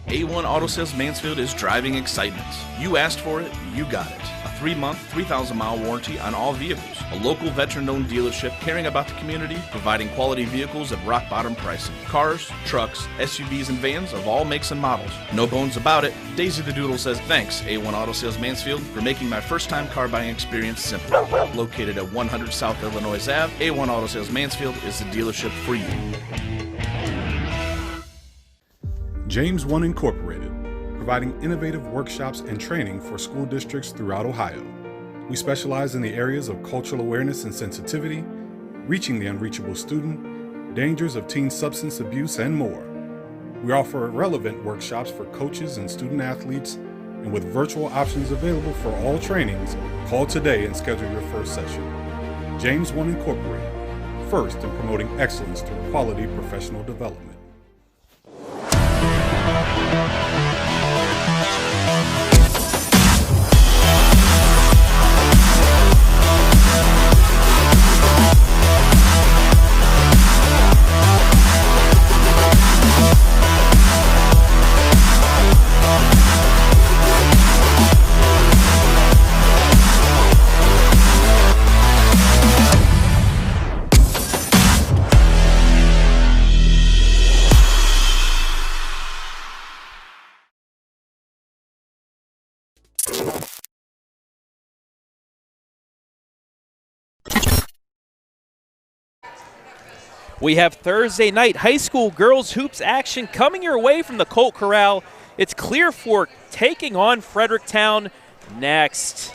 A1 Auto Sales Mansfield is driving excitement. You asked for it, you got it. A 3-month, 3,000-mile warranty on all vehicles. A local veteran-owned dealership caring about the community, providing quality vehicles at rock-bottom pricing. Cars, trucks, SUVs, and vans of all makes and models. No bones about it. Daisy the Doodle says, thanks, A1 Auto Sales Mansfield, for making my first-time car buying experience simple. Located at 100 South Illinois Ave, A1 Auto Sales Mansfield is the dealership for you. James One Incorporated, providing innovative workshops and training for school districts throughout Ohio. We specialize in the areas of cultural awareness and sensitivity, reaching the unreachable student, dangers of teen substance abuse, and more. We offer relevant workshops for coaches and student athletes, and with virtual options available for all trainings, call today and schedule your first session. James One Incorporated, first in promoting excellence through quality professional development. We have Thursday night high school girls hoops action coming your way from the Colt Corral. It's Clear Fork taking on Fredericktown next.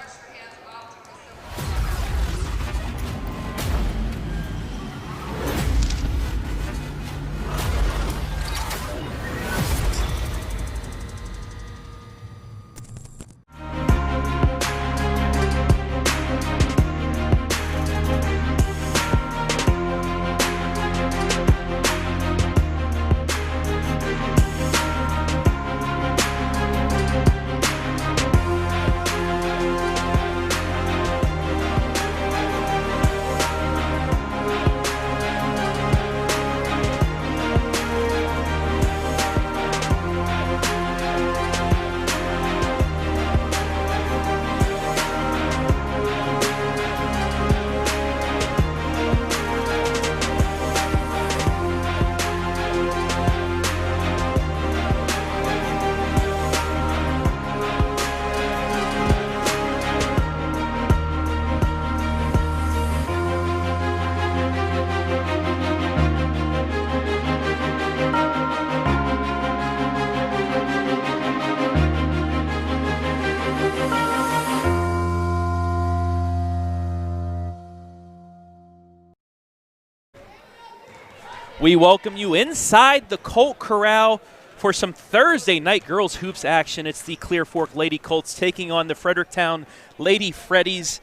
We welcome you inside the Colt Corral for some Thursday night girls hoops action. It's the Clear Fork Lady Colts taking on the Fredericktown Lady Freddies.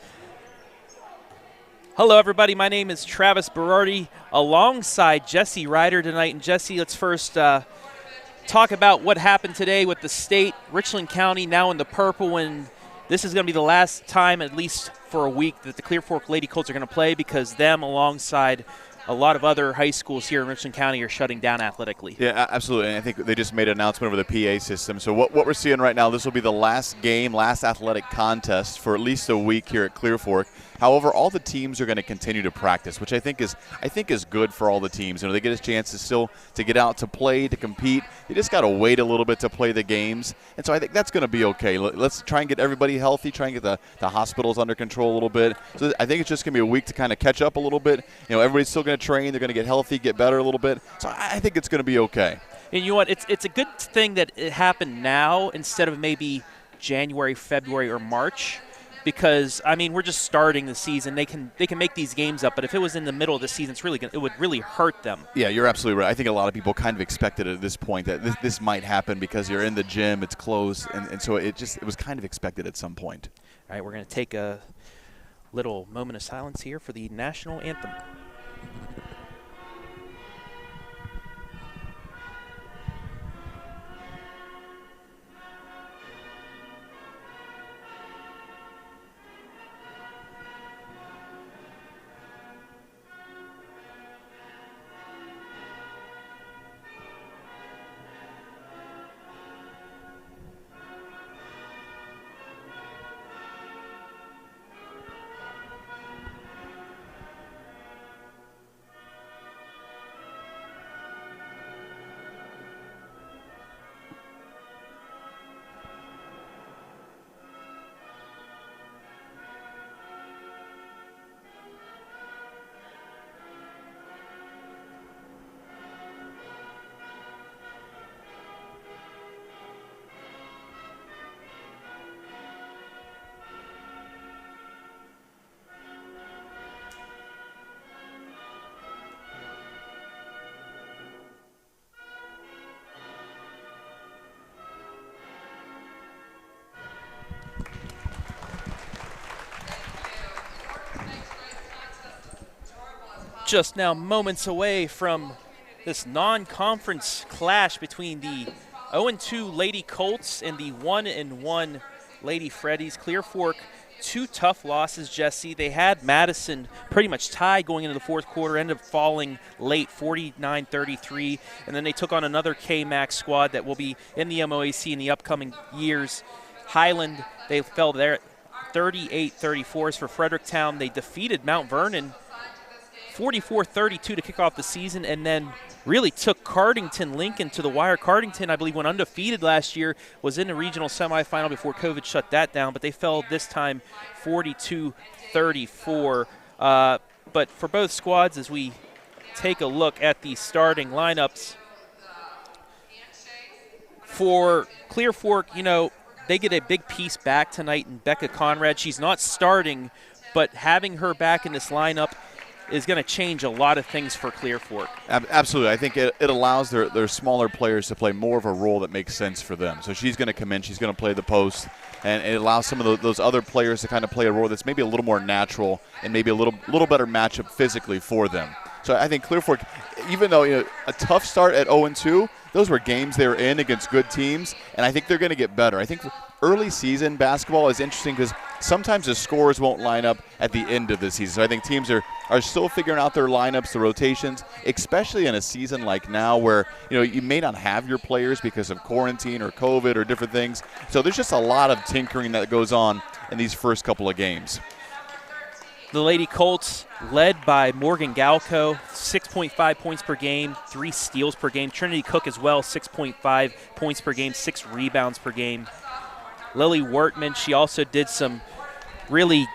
Hello, everybody. My name is Travis Berardi, alongside Jesse Ryder tonight. And Jesse, let's first talk about what happened today with the state. Richland County now in the purple, and this is going to be the last time, at least for a week, that the Clear Fork Lady Colts are going to play, because them, alongside a lot of other high schools here in Richland County, are shutting down athletically. Yeah, absolutely. And I think they just made an announcement over the PA system. So what we're seeing right now, this will be the last game, last athletic contest for at least a week here at Clear Fork. However, all the teams are going to continue to practice, which I think is good for all the teams. You know, they get a chance to still to get out to play, to compete. You just got to wait a little bit to play the games, and so I think that's going to be okay. Let's try and get everybody healthy, try and get the hospitals under control a little bit. So I think it's just going to be a week to kind of catch up a little bit. You know, everybody's still going to train. They're going to get healthy, get better a little bit. So I think it's going to be okay. And you know what? It's a good thing that it happened now instead of maybe January, February, or March. Because, I mean, we're just starting the season. They can make these games up, but if it was in the middle of the season, it would really hurt them. Yeah, you're absolutely right. I think a lot of people kind of expected at this point that this might happen because you're in the gym, it's close, and so it was kind of expected at some point. All right, we're going to take a little moment of silence here for the national anthem. just now moments away from this non-conference clash between the 0-2 Lady Colts and the 1-1 Lady Freddies. Clear Fork, 2 tough losses, Jesse. They had Madison pretty much tied going into the fourth quarter, ended up falling late, 49-33, and then they took on another K-Max squad that will be in the MOAC in the upcoming years. Highland, they fell there 38-34. As for Fredericktown, they defeated Mount Vernon 44-32 to kick off the season, and then really took Cardington Lincoln to the wire. Cardington, I believe, went undefeated last year, was in the regional semifinal before COVID shut that down, but they fell this time 42-34. But for both squads, as we take a look at the starting lineups, for Clear Fork, you know, they get a big piece back tonight in Becca Conrad. She's not starting, but having her back in this lineup is going to change a lot of things for Clear Fork. Absolutely. I think it allows their smaller players to play more of a role that makes sense for them. So she's going to come in, she's going to play the post, and it allows some of those other players to kind of play a role that's maybe a little more natural and maybe a little better matchup physically for them. So I think Clear Fork, even though a tough start at 0-2, those were games they were in against good teams, and I think they're going to get better. I think early season basketball is interesting because sometimes the scores won't line up at the end of the season. So I think teams are still figuring out their lineups, the rotations, especially in a season like now where you may not have your players because of quarantine or COVID or different things. So there's just a lot of tinkering that goes on in these first couple of games. The Lady Colts, led by Morgan Galco, 6.5 points per game, 3 steals per game. Trinity Cook as well, 6.5 points per game, 6 rebounds per game. Lily Wortman, she also did some really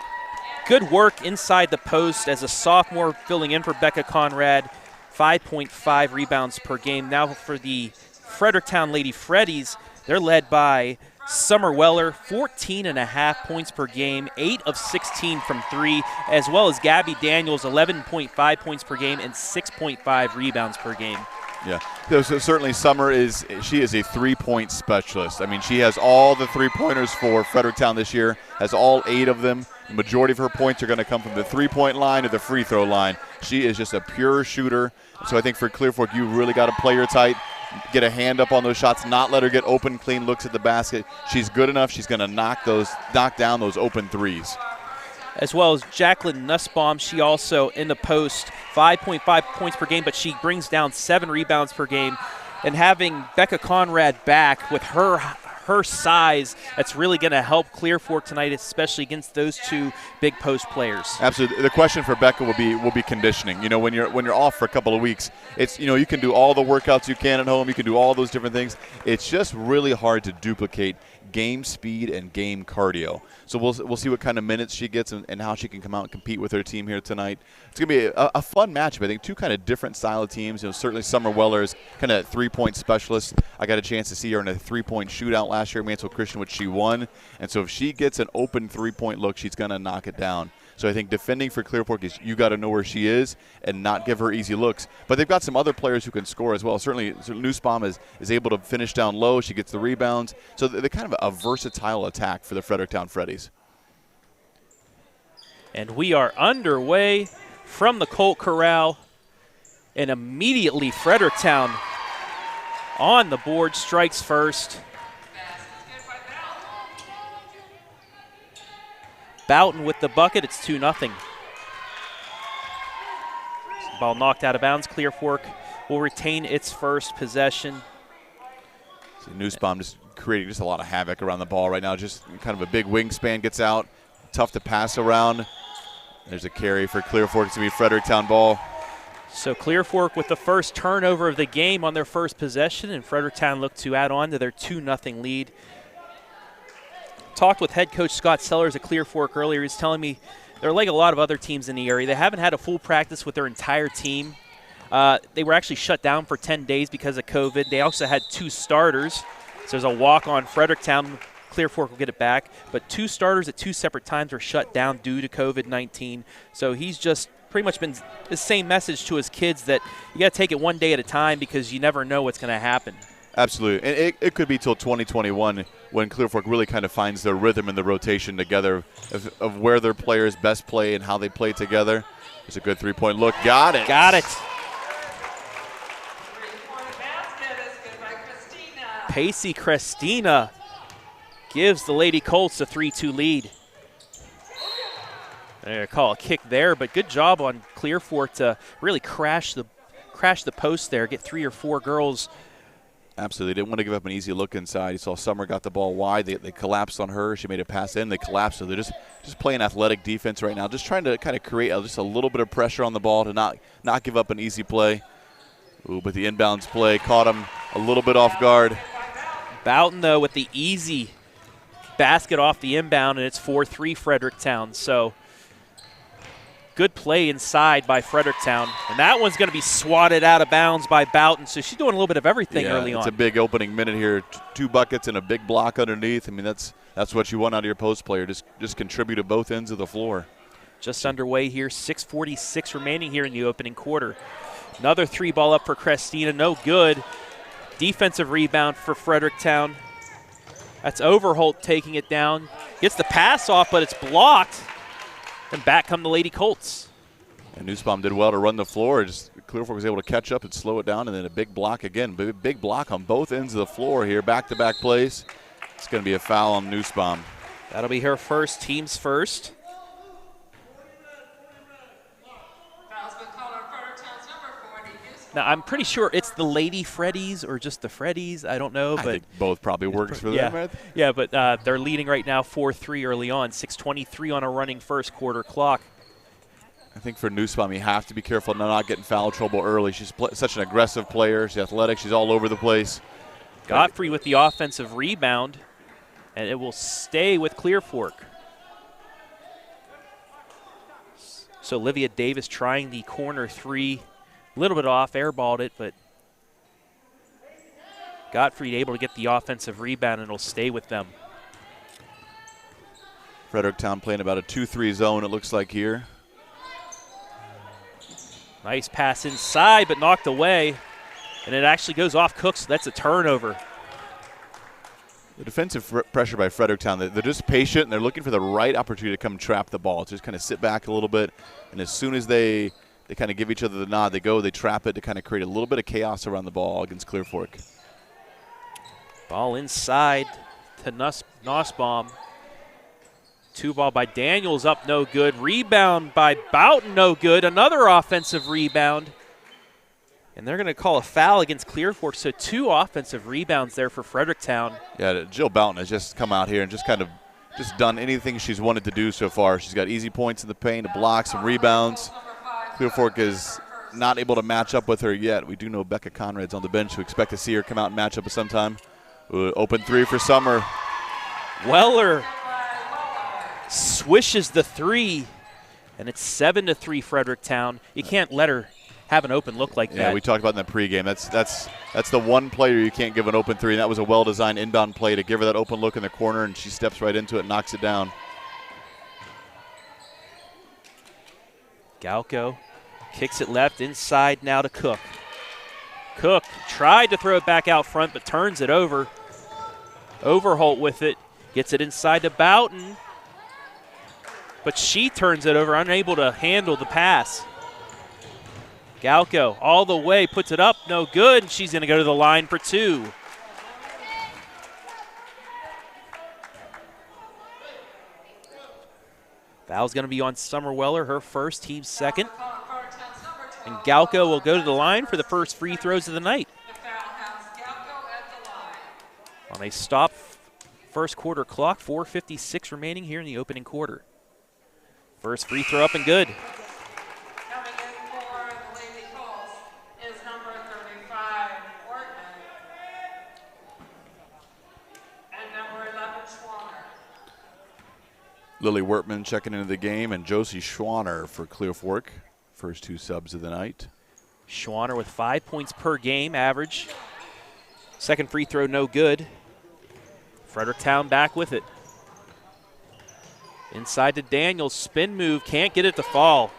good work inside the post as a sophomore, filling in for Becca Conrad, 5.5 rebounds per game. Now for the Fredericktown Lady Freddies, they're led by Summer Weller, 14.5 points per game, 8 of 16 from 3, as well as Gabby Daniels, 11.5 points per game and 6.5 rebounds per game. Yeah, so certainly Summer she is a three-point specialist. I mean, she has all the three-pointers for Fredericktown this year, has all 8 of them. The majority of her points are going to come from the three-point line or the free throw line. She is just a pure shooter. So I think for Clear Fork, you really got to play her tight, get a hand up on those shots, not let her get open, clean looks at the basket. She's good enough. She's going to knock down those open threes. As well as Jacqueline Nussbaum, she also in the post, 5.5 points per game, but she brings down 7 rebounds per game. And having Becca Conrad back with her size, that's really going to help Clear Fork tonight, especially against those 2 big post players. Absolutely. The question for Becca will be conditioning. When you're off for a couple of weeks, it's you can do all the workouts you can at home, you can do all those different things. It's just really hard to duplicate game speed and game cardio. So we'll see what kind of minutes she gets and how she can come out and compete with her team here tonight. It's going to be a fun matchup. I think 2 kind of different style of teams. Certainly Summer Weller is kind of three-point specialist. I got a chance to see her in a three-point shootout last year at Mansfield Christian, which she won. And so if she gets an open three-point look, she's going to knock it down. So I think defending for Clear Fork is you got to know where she is and not give her easy looks. But they've got some other players who can score as well. Certainly Nussbaum is able to finish down low. She gets the rebounds. So they're kind of a versatile attack for the Fredericktown Freddies. And we are underway from the Colt Corral. And immediately Fredericktown on the board, strikes first. Boughton with the bucket. It's 2-0. Ball knocked out of bounds. Clear Fork will retain its first possession. So Nussbaum just creating just a lot of havoc around the ball right now. Just kind of a big wingspan, gets out. Tough to pass around. There's a carry for Clear Fork. It's going to be Fredericktown ball. So Clear Fork with the first turnover of the game on their first possession, and Fredericktown looked to add on to their 2-0 lead. Talked with head coach Scott Sellers at Clear Fork earlier. He's telling me they're like a lot of other teams in the area. They haven't had a full practice with their entire team. They were actually shut down for 10 days because of COVID. They also had 2 starters. So there's a walk on Fredericktown. Clear Fork will get it back. But 2 starters at 2 separate times were shut down due to COVID-19. So he's just pretty much been the same message to his kids that you got to take it one day at a time because you never know what's going to happen. Absolutely. And it could be till 2021 when Clear Fork really kind of finds their rhythm in the rotation together of where their players best play and how they play together. It's a good three-point look. Got it. Got it. Pacey Christina gives the Lady Colts a 3-2 lead. They call a kick there, but good job on Clear Fork to really crash the post there, get 3 or 4 girls. Absolutely. Didn't want to give up an easy look inside. You saw Summer got the ball wide. They collapsed on her. She made a pass in. They collapsed. So they're just playing athletic defense right now, just trying to kind of create just a little bit of pressure on the ball to not give up an easy play. Ooh, but the inbounds play caught them a little bit off guard. Boughton, though, with the easy basket off the inbound, and it's 4-3 Fredericktown. So good play inside by Fredericktown. And that one's going to be swatted out of bounds by Boughton. So she's doing a little bit of everything early on. It's a big opening minute here. 2 buckets and a big block underneath. I mean, that's what you want out of your post player. Just contribute to both ends of the floor. Just underway here. 6:46 remaining here in the opening quarter. Another 3-ball up for Christina. No good. Defensive rebound for Fredericktown. That's Overholt taking it down. Gets the pass off, but it's blocked. And back come the Lady Colts. And Nussbaum did well to run the floor. Clear Fork was able to catch up and slow it down, and then a big block again. Big block on both ends of the floor here. Back-to-back plays. It's going to be a foul on Nussbaum. That'll be her first, team's first. Now, I'm pretty sure it's the Lady Freddies or just the Freddies. I don't know. But I think both probably works for them. Right? Yeah, but they're leading right now 4-3 early on. 6:23 on a running first quarter clock. I think for Nussbaum, you have to be careful not getting foul trouble early. She's such an aggressive player. She's athletic. She's all over the place. Godfrey with the offensive rebound, and it will stay with Clear Fork. So Olivia Davis trying the corner 3. A little bit off, airballed it, but Godfrey able to get the offensive rebound, and it'll stay with them. Fredericktown playing about a 2-3 zone, it looks like here. Nice pass inside, but knocked away, and it actually goes off Cook, so that's a turnover. The defensive pressure by Fredericktown, they're just patient, and they're looking for the right opportunity to come trap the ball. Just kind of sit back a little bit, and as soon as they kind of give each other the nod. They trap it to kind of create a little bit of chaos around the ball against Clear Fork. Ball inside to Nussbaum. 2-ball by Daniels, up no good. Rebound by Boughton, no good. Another offensive rebound. And they're going to call a foul against Clear Fork, so 2 offensive rebounds there for Fredericktown. Yeah, Jill Boughton has just come out here and just kind of done anything she's wanted to do so far. She's got easy points in the paint, blocks, and rebounds. Clear Fork is not able to match up with her yet. We do know Becca Conrad's on the bench. We expect to see her come out and match up at some time. Open 3 for Summer. Weller swishes the 3, and it's 7-3 Fredericktown. You can't let her have an open look like that. Yeah, we talked about in the pregame. That's the one player you can't give an open 3, and that was a well-designed inbound play to give her that open look in the corner, and she steps right into it and knocks it down. Galco kicks it left inside now to Cook. Cook tried to throw it back out front, but turns it over. Overholt with it, gets it inside to Boughton, but she turns it over, unable to handle the pass. Galco all the way, puts it up, no good, and she's going to go to the line for 2. Foul's going to be on Summer Weller, her first, team second. And Galco will go to the line for the first free throws of the night. On a stop first quarter clock, 4:56 remaining here in the opening quarter. First free throw up and good. Coming in for the Lady Colts is number 35, Wortman, and number 11, Schwanner. Lily Wortman checking into the game, and Josie Schwanner for Clear Fork. First 2 subs of the night. Schwanner with 5 points per game average. Second free throw no good. Fredericktown back with it. Inside to Daniels, spin move, can't get it to fall.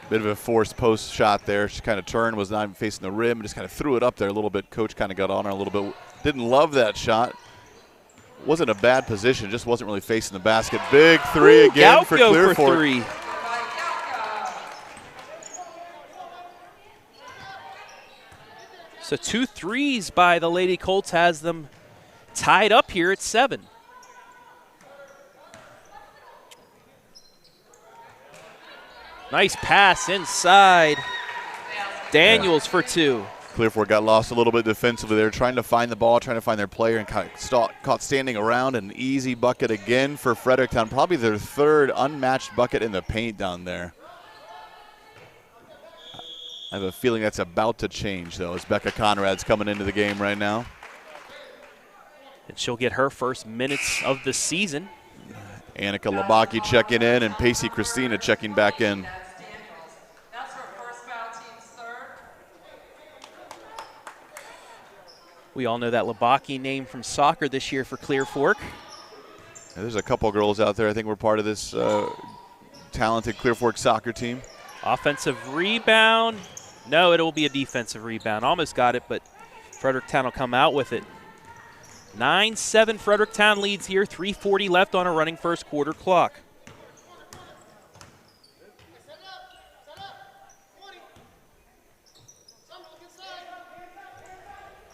Bit of a forced post shot there. She kind of turned, was not even facing the rim, just kind of threw it up there a little bit. Coach kind of got on her a little bit. Didn't love that shot. wasn't a bad position, just wasn't really facing the basket. Big three again for Clear Fork. Three. So 2 threes by the Lady Colts has them tied up here at 7. Nice pass inside. Daniels for 2. Clear Fork got lost a little bit defensively. They were trying to find the ball, trying to find their player, and caught standing around. An easy bucket again for Fredericktown. Probably their 3rd unmatched bucket in the paint down there. I have a feeling that's about to change, though, as Becca Conrad's coming into the game right now. And she'll get her first minutes of the season. Annika Labaki checking in, and Pacey Christina checking back in. That's her first foul, team's 3rd. We all know that Labaki name from soccer this year for Clear Fork. There's a couple girls out there I think we're part of this talented Clear Fork soccer team. Offensive rebound. No, it'll be a defensive rebound. Almost got it, but Fredericktown will come out with it. 9-7 Fredericktown leads here. 3:40 left on a running first quarter clock.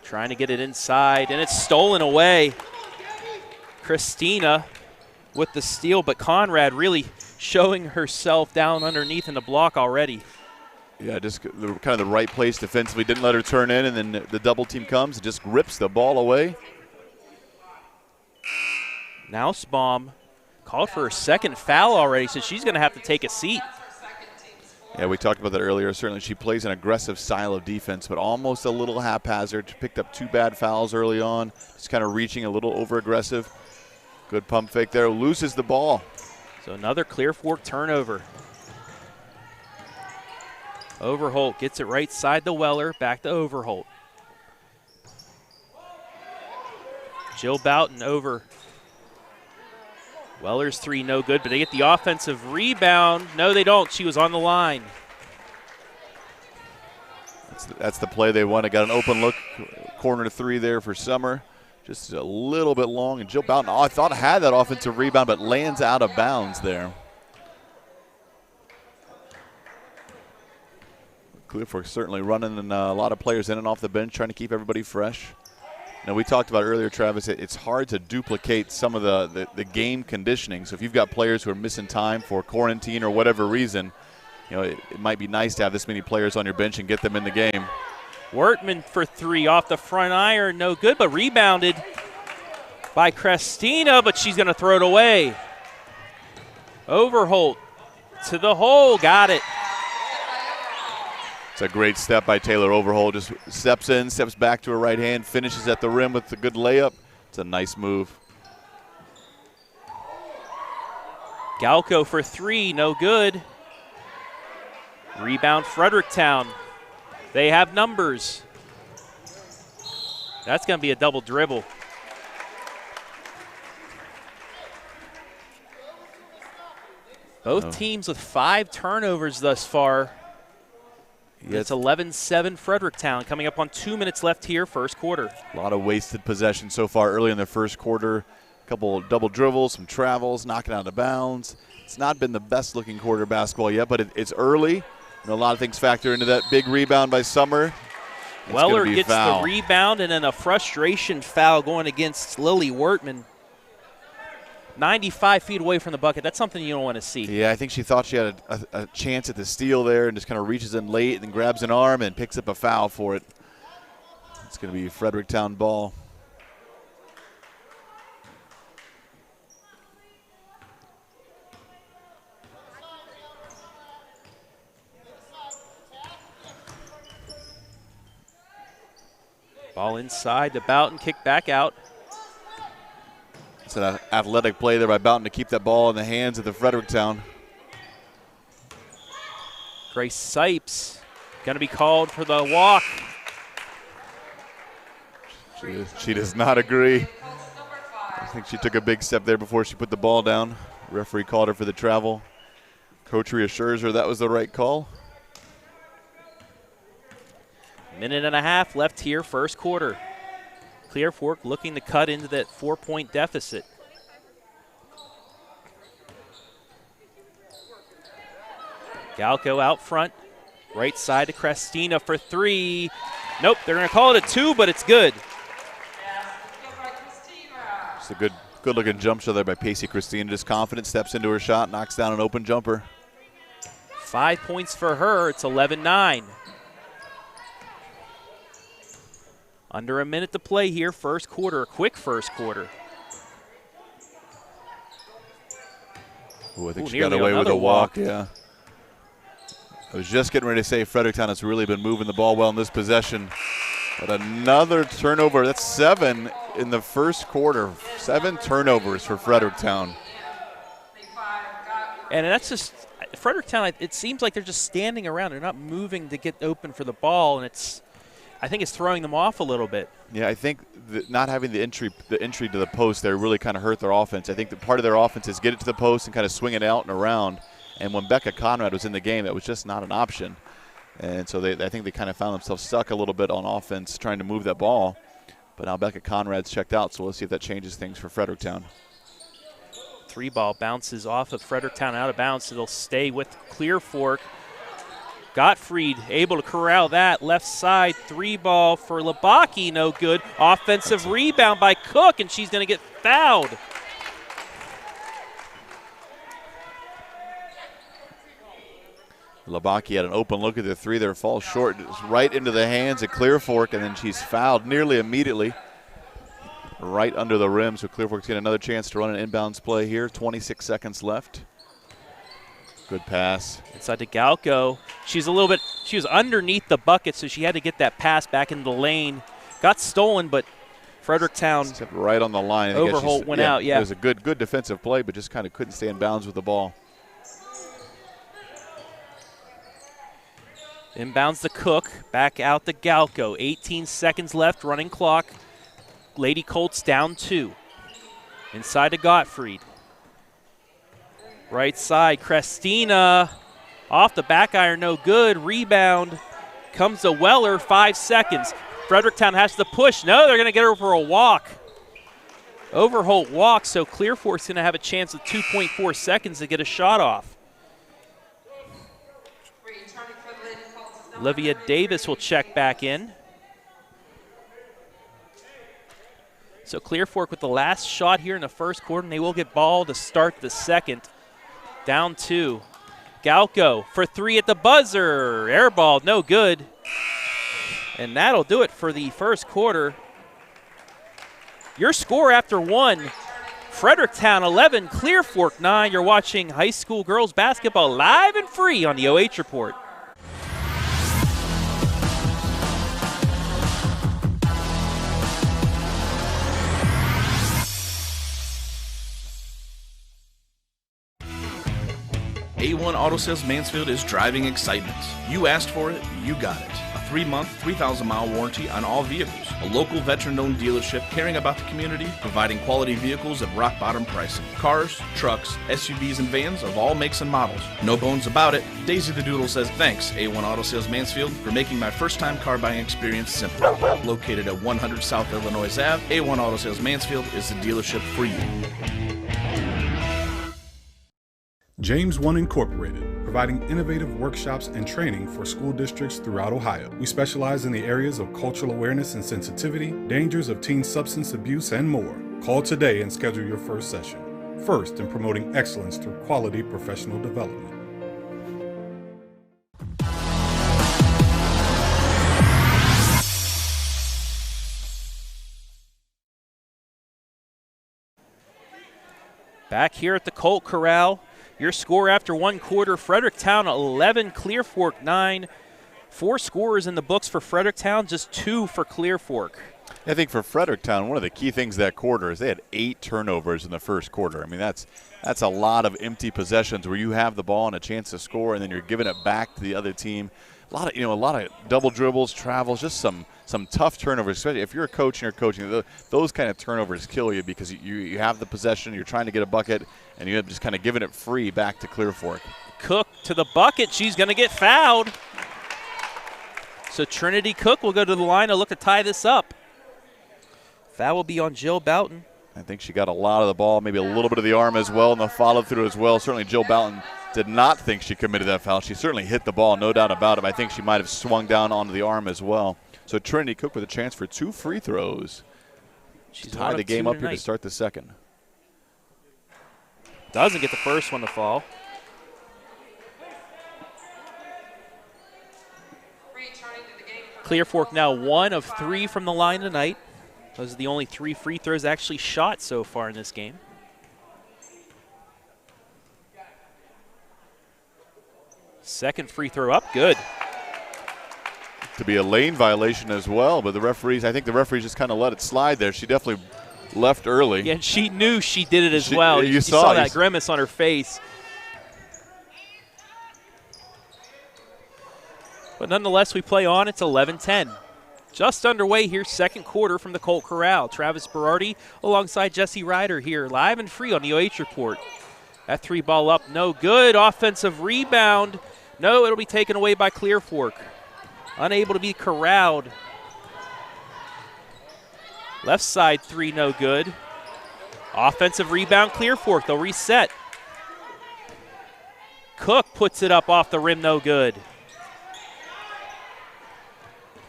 Trying to get it inside, and it's stolen away. Christina with the steal, but Conrad really showing herself down underneath in the block already. Yeah, just kind of the right place defensively. Didn't let her turn in, and then the double team comes and just rips the ball away. Nussbaum called for her 2nd foul already, so she's going to have to take a seat. Yeah, we talked about that earlier. Certainly she plays an aggressive style of defense, but almost a little haphazard. Picked up 2 bad fouls early on. Just kind of reaching a little over-aggressive. Good pump fake there. Loses the ball. So another Clear Fork turnover. Overholt gets it right side the Weller. Back to Overholt. Jill Boughton over. Weller's 3 no good, but they get the offensive rebound. No, they don't. She was on the line. That's the play they wanted. Got an open look, corner 3 there for Summer. Just a little bit long, and Jill Boughton, I thought had that offensive rebound, but lands out of bounds there. Clear Fork certainly running a lot of players in and off the bench, trying to keep everybody fresh. Now, we talked about earlier, Travis, it's hard to duplicate some of the game conditioning. So if you've got players who are missing time for quarantine or whatever reason, you know, it might be nice to have this many players on your bench and get them in the game. Wortman for 3 off the front iron, no good, but rebounded by Christina, but she's going to throw it away. Overholt to the hole, got it. It's a great step by Taylor Overholt. Just steps in, steps back to her right hand, finishes at the rim with a good layup. It's a nice move. Galco for 3, no good. Rebound Fredericktown. They have numbers. That's going to be a double dribble. Both teams with 5 turnovers thus far. Yeah, it's 11-7 Fredericktown coming up on 2 minutes left here, first quarter. A lot of wasted possession so far early in the first quarter. A couple double dribbles, some travels, knocking out of bounds. It's not been the best looking quarter basketball yet, but it's early. You know, a lot of things factor into that big rebound by Summer. Weller gets the rebound and then a frustration foul going against Lily Wortman. 95 feet away from the bucket. That's something you don't want to see. Yeah, I think she thought she had a chance at the steal there and just kind of reaches in late and then grabs an arm and picks up a foul for it. It's going to be Fredericktown ball. Ball inside to Boughton, kick back out. It's an athletic play there by Boughton to keep that ball in the hands of the Fredericktown. Grace Sipes going to be called for the walk. She does not agree. I think she took a big step there before she put the ball down. Referee called her for the travel. Coach reassures her that was the right call. Minute and a half left here, first quarter. Clear Fork looking to cut into that 4-point deficit. Galco out front. Right side to Crestina for 3. Nope, they're going to call it a 2, but it's good. It's a good looking jump shot there by Pacey Christina. Just confident, steps into her shot, knocks down an open jumper. 5 points for her. It's 11-9. Under a minute to play here, first quarter, a quick first quarter. Ooh, I think she got away with a walk, yeah. I was just getting ready to say Fredericktown has really been moving the ball well in this possession. But another turnover. That's 7 in the first quarter. 7 turnovers for Fredericktown. And that's just Fredericktown. It seems like they're just standing around. They're not moving to get open for the ball, and I think it's throwing them off a little bit. Yeah, I think not having the entry to the post there really kind of hurt their offense. I think that part of their offense is get it to the post and kind of swing it out and around. And when Becca Conrad was in the game, that was just not an option. And so I think they kind of found themselves stuck a little bit on offense trying to move that ball. But now Becca Conrad's checked out, so we'll see if that changes things for Fredericktown. 3 ball bounces off of Fredericktown out of bounds. It'll stay with Clear Fork. Gottfried able to corral that. Left side, 3 ball for Labaki, no good. Offensive rebound by Cook, and she's going to get fouled. Labaki had an open look at the 3 there, falls short, it's right into the hands of Clear Fork, and then she's fouled nearly immediately. Right under the rim, so Clear Fork's getting another chance to run an inbounds play here. 26 seconds left. Good pass. Inside to Galco. She was underneath the bucket, so she had to get that pass back into the lane. Got stolen, but Fredericktown stepped right on the line. Overholt went out, yeah. It was a good defensive play, but just kind of couldn't stay in bounds with the ball. Inbounds to Cook, back out to Galco. 18 seconds left, running clock. Lady Colts down 2. Inside to Gottfried. Right side, Crestina. Off the back iron, no good. Rebound comes to Weller, 5 seconds. Fredericktown has to push. No, they're going to get her for a walk. Overholt walks, so Clear Fork's going to have a chance with 2.4 seconds to get a shot off. Olivia Davis will check back in. So Clear Fork with the last shot here in the first quarter, and they will get ball to start the second. Down 2. Galco for 3 at the buzzer. Air ball, no good. And that'll do it for the first quarter. Your score after 1, Fredericktown 11, Clear Fork 9. You're watching high school girls basketball live and free on the OH Report. A1 Auto Sales Mansfield is driving excitement. You asked for it, you got it. A 3-month, 3,000-mile warranty on all vehicles. A local veteran-owned dealership caring about the community, providing quality vehicles at rock-bottom pricing. Cars, trucks, SUVs, and vans of all makes and models. No bones about it. Daisy the Doodle says thanks, A1 Auto Sales Mansfield, for making my first-time car buying experience simple. Located at 100 South Illinois Ave, A1 Auto Sales Mansfield is the dealership for you. James 1 Incorporated, providing innovative workshops and training for school districts throughout Ohio. We specialize in the areas of cultural awareness and sensitivity, dangers of teen substance abuse, and more. Call today and schedule your first session. First in promoting excellence through quality professional development. Back here at the Colt Corral. Your score after 1 quarter, Fredericktown 11, Clear Fork 9. 4 scorers in the books for Fredericktown, just 2 for Clear Fork. I think for Fredericktown, one of the key things that quarter is they had 8 turnovers in the first quarter. I mean, that's a lot of empty possessions where you have the ball and a chance to score, and then you're giving it back to the other team. A lot of double dribbles, travels, just some tough turnovers. Especially if you're a coach and you're coaching, those kind of turnovers kill you because you have the possession, you're trying to get a bucket, and you end up just kind of giving it free back to Clear Fork. Cook to the bucket. She's going to get fouled. So Trinity Cook will go to the line to look to tie this up. Foul will be on Jill Boughton. I think she got a lot of the ball, maybe a little bit of the arm as well, and the follow-through as well. Certainly Jill Boughton did not think she committed that foul. She certainly hit the ball, no doubt about it. I think she might have swung down onto the arm as well. So Trinity Cook with a chance for 2 free throws. She's tied the game up here to start the second. Doesn't get the first one to fall. Clear Fork now 1 of 3 from the line tonight. Those are the only 3 free throws actually shot so far in this game. Second free throw up, good. To be a lane violation as well, but I think the referees just kind of let it slide there. She definitely left early. Yeah, and she knew she did it as well. You saw that grimace on her face. But nonetheless, we play on. It's 11-10. Just underway here, second quarter from the Colt Corral. Travis Berardi alongside Jesse Ryder here, live and free on the OH Report. That 3 ball up, no good. Offensive rebound. No, it'll be taken away by Clear Fork. Unable to be corralled. Left side 3, no good. Offensive rebound, Clear Fork. They'll reset. Cook puts it up off the rim, no good.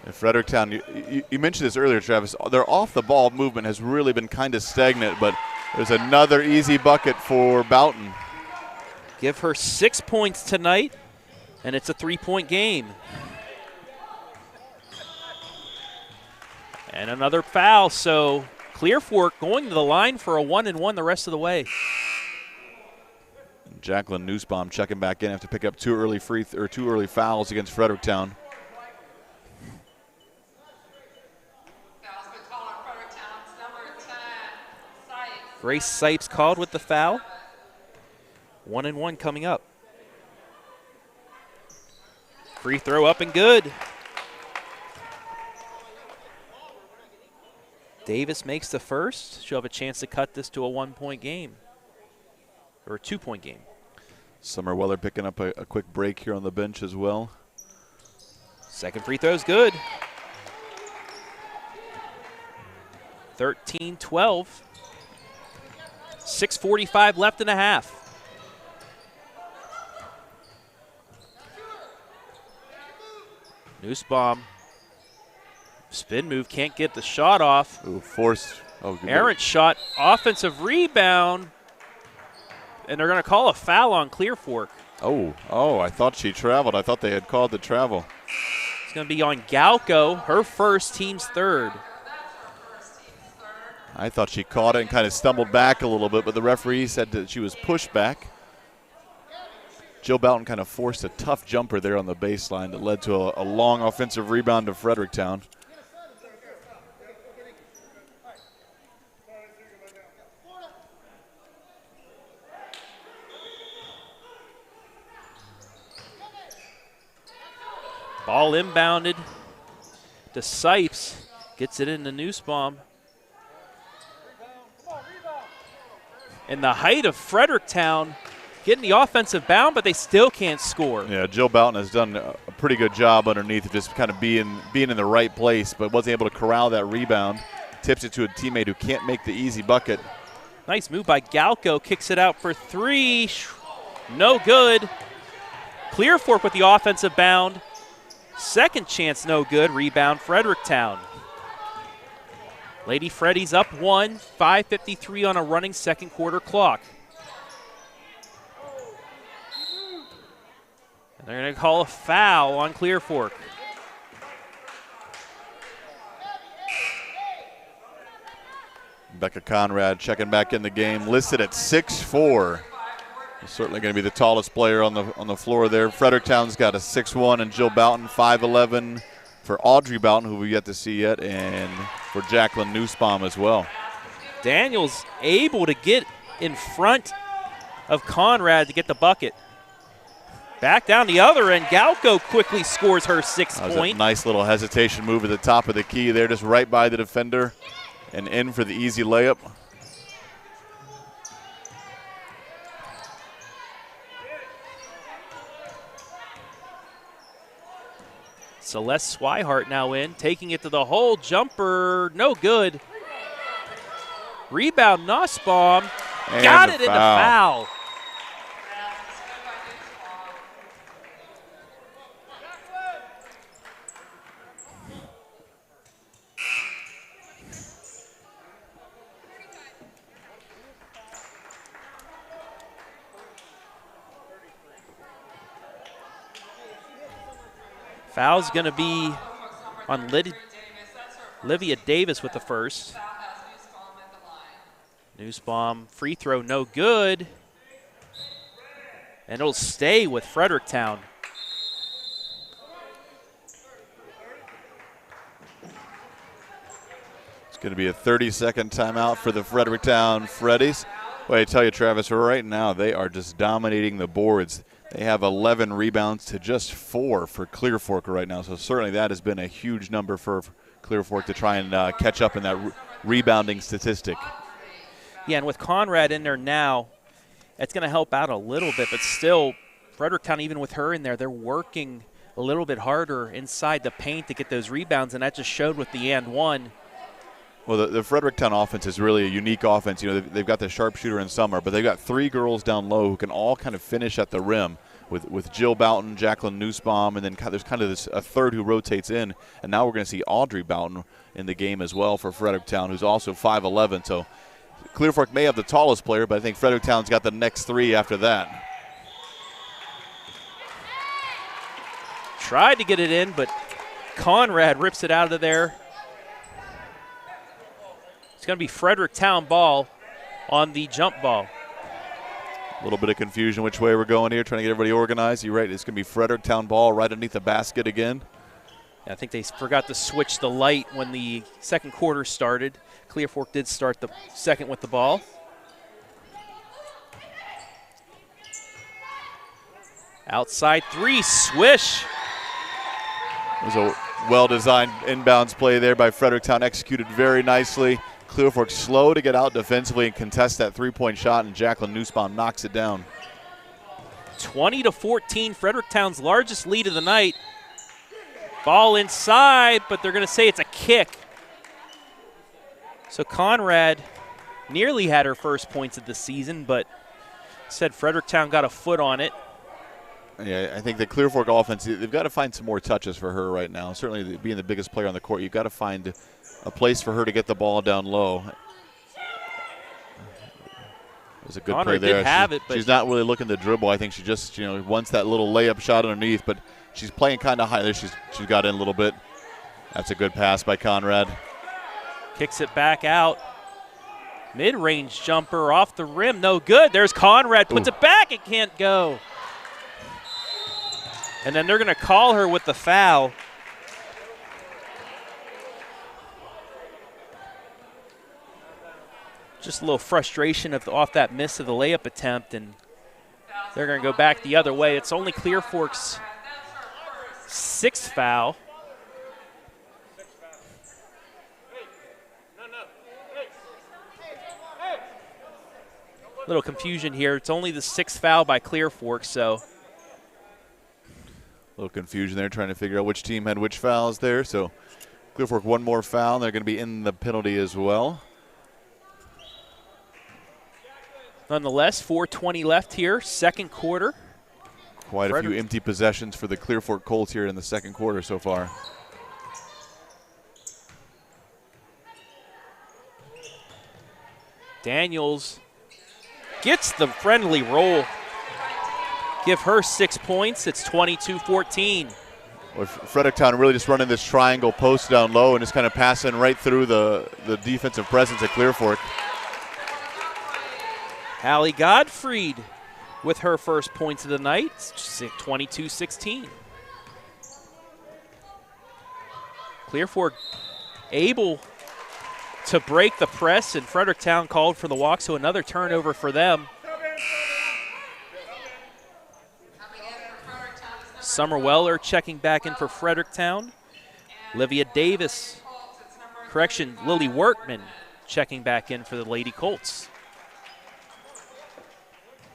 In Fredericktown, you mentioned this earlier, Travis, their off-the-ball movement has really been kind of stagnant, but there's another easy bucket for Boughton. Give her 6 points tonight, and it's a 3-point game. And another foul, so Clear Fork going to the line for a 1-and-1 the rest of the way. Jacqueline Nussbaum checking back in after pick up 2 early fouls against Fredericktown. Grace Sipes called with the foul. 1-and-1 coming up. Free throw up and good. Davis makes the first. She'll have a chance to cut this to a 1-point game. Or a 2-point game. Summer Weller picking up a quick break here on the bench as well. Second free throw's good. 13-12. 6:45 left in the half. Nussbaum. Spin move, can't get the shot off. Ooh, forced. Oh, errant shot, offensive rebound. And they're going to call a foul on Clear Fork. Oh, I thought she traveled. I thought they had called the travel. It's going to be on Galco, her first, team's third. I thought she caught it and kind of stumbled back a little bit, but the referee said that she was pushed back. Jill Boughton kind of forced a tough jumper there on the baseline that led to a long offensive rebound to Fredericktown. Ball inbounded to Sipes. Gets it into Nussbaum. And the height of Fredericktown getting the offensive bound, but they still can't score. Yeah, Jill Boughton has done a pretty good job underneath of just kind of being in the right place, but wasn't able to corral that rebound. Tips it to a teammate who can't make the easy bucket. Nice move by Galco. Kicks it out for 3. No good. Clear Fork with the offensive bound. Second chance, no good. Rebound, Fredericktown. Lady Freddies up 1, 5:53 on a running second quarter clock. And they're going to call a foul on Clear Fork. Becca Conrad checking back in the game, listed at 6'4". Certainly going to be the tallest player on the floor there. Fredericktown's got a 6'1", and Jill Boughton 5'11". For Audrey Boughton, who we've yet to see yet, and for Jacqueline Nussbaum as well. Daniels able to get in front of Conrad to get the bucket. Back down the other end, Galco quickly scores her 6th point. Nice little hesitation move at the top of the key there, just right by the defender and in for the easy layup. Celeste Swihart now in, taking it to the hole. Jumper, no good. Rebound, Nussbaum. And Got the it in the foul. foul. Foul's going to be on Olivia Davis with the first. Nussbaum, free throw, no good. And it'll stay with Fredericktown. It's going to be a 30-second timeout for the Fredericktown Freddies. Well, I tell you, Travis, right now they are just dominating the boards. They have 11 rebounds to just 4 for Clear Fork right now. So certainly that has been a huge number for Clear Fork to try and catch up in that rebounding statistic. Yeah, and with Conrad in there now, it's going to help out a little bit. But still, Fredericktown, even with her in there, they're working a little bit harder inside the paint to get those rebounds. And that just showed with the and one. Well, the Fredericktown offense is really a unique offense. You know, they've got the sharpshooter in Summer, but they've got 3 girls down low who can all kind of finish at the rim with Jill Boughton, Jacqueline Nussbaum, and then there's kind of a third who rotates in. And now we're going to see Audrey Boughton in the game as well for Fredericktown, who's also 5'11". So Clear Fork may have the tallest player, but I think Fredericktown's got the next 3 after that. Tried to get it in, but Conrad rips it out of there. It's going to be Fredericktown ball on the jump ball. A little bit of confusion which way we're going here, trying to get everybody organized. You're right, it's going to be Fredericktown ball right underneath the basket again. I think they forgot to switch the light when the second quarter started. Clear Fork did start the second with the ball. Outside 3, swish. It was a well-designed inbounds play there by Fredericktown, executed very nicely. Clear Fork slow to get out defensively and contest that three-point shot, and Jacqueline Nussbaum knocks it down. 20-14, Fredericktown's largest lead of the night. Ball inside, but they're going to say it's a kick. So Conrad nearly had her first points of the season, but said Fredericktown got a foot on it. Yeah, I think the Clear Fork offense, they've got to find some more touches for her right now. Certainly being the biggest player on the court, you've got to find a place for her to get the ball down low. It was a good play there. She's not really looking to dribble. I think she just, wants that little layup shot underneath, but she's playing kind of high there. She's got in a little bit. That's a good pass by Conrad. Kicks it back out. Mid-range jumper off the rim. No good. There's Conrad. Puts it back. It can't go. And then they're going to call her with the foul. Just a little frustration off that miss of the layup attempt, and they're going to go back the other way. It's only Clear Fork's 6th foul. Little confusion here. It's only the 6th foul by Clear Fork, so. A little confusion there, trying to figure out which team had which fouls there. So Clear Fork one more foul, and they're going to be in the penalty as well. Nonetheless, 4:20 left here, second quarter. Quite a few empty possessions for the Clear Fork Colts here in the second quarter so far. Daniels gets the friendly roll. Give her 6 points. It's 22-14. Well, Fredericktown really just running this triangle post down low and just kind of passing right through the defensive presence at Clear Fork. Hallie Godfried with her first points of the night, 22-16. Clear Fork able to break the press, and Fredericktown called for the walk, so another turnover for them. Summer Weller checking back in for Fredericktown. Olivia Davis, Lily Workman checking back in for the Lady Colts.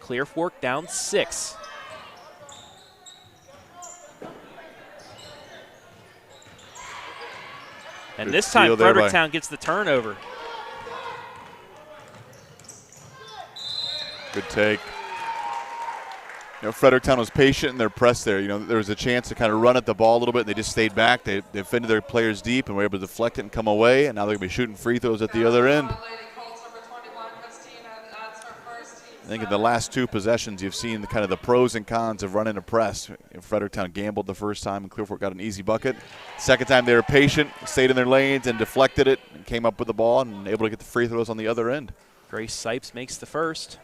Clear Fork down 6. And this time Fredericktown gets the turnover. Good take. Fredericktown was patient in their press there. There was a chance to kind of run at the ball a little bit, and they just stayed back. They defended their players deep and were able to deflect it and come away, and now they're going to be shooting free throws at the other end. I think in the last 2 possessions, you've seen the pros and cons of running a press. Fredericktown gambled the first time, and Clear Fork got an easy bucket. Second time, they were patient, stayed in their lanes, and deflected it, and came up with the ball, and able to get the free throws on the other end. Grace Sipes makes the first.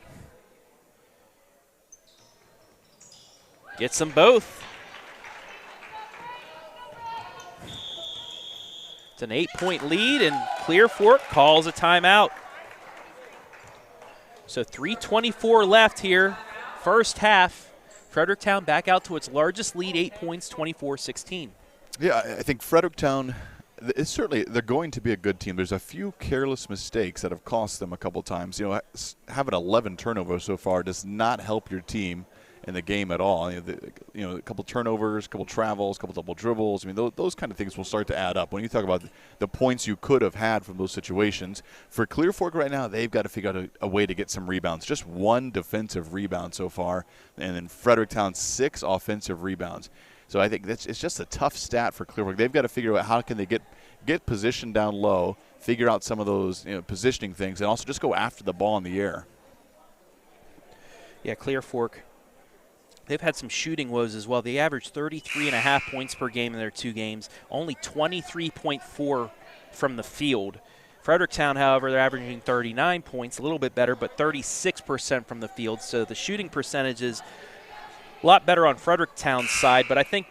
Gets them both. It's an 8-point lead, and Clear Fork calls a timeout. So 3:24 left here, first half. Fredericktown back out to its largest lead, 8 points, 24-16. Yeah, I think Fredericktown, they're going to be a good team. There's a few careless mistakes that have cost them a couple times. Having 11 turnovers so far does not help your team in the game at all. A couple turnovers, a couple travels, a couple double dribbles. Those kind of things will start to add up. When you talk about the points you could have had from those situations, for Clear Fork right now, they've got to figure out a way to get some rebounds. Just 1 defensive rebound so far, and then Fredericktown 6 offensive rebounds. So I think it's just a tough stat for Clear Fork. They've got to figure out how can they get positioned down low, figure out some of those positioning things, and also just go after the ball in the air. Yeah, Clear Fork, they've had some shooting woes as well. They averaged 33.5 points per game in their 2 games, only 23.4 from the field. Fredericktown, however, they're averaging 39 points, a little bit better, but 36% from the field. So the shooting percentage is a lot better on Fredericktown's side, but I think,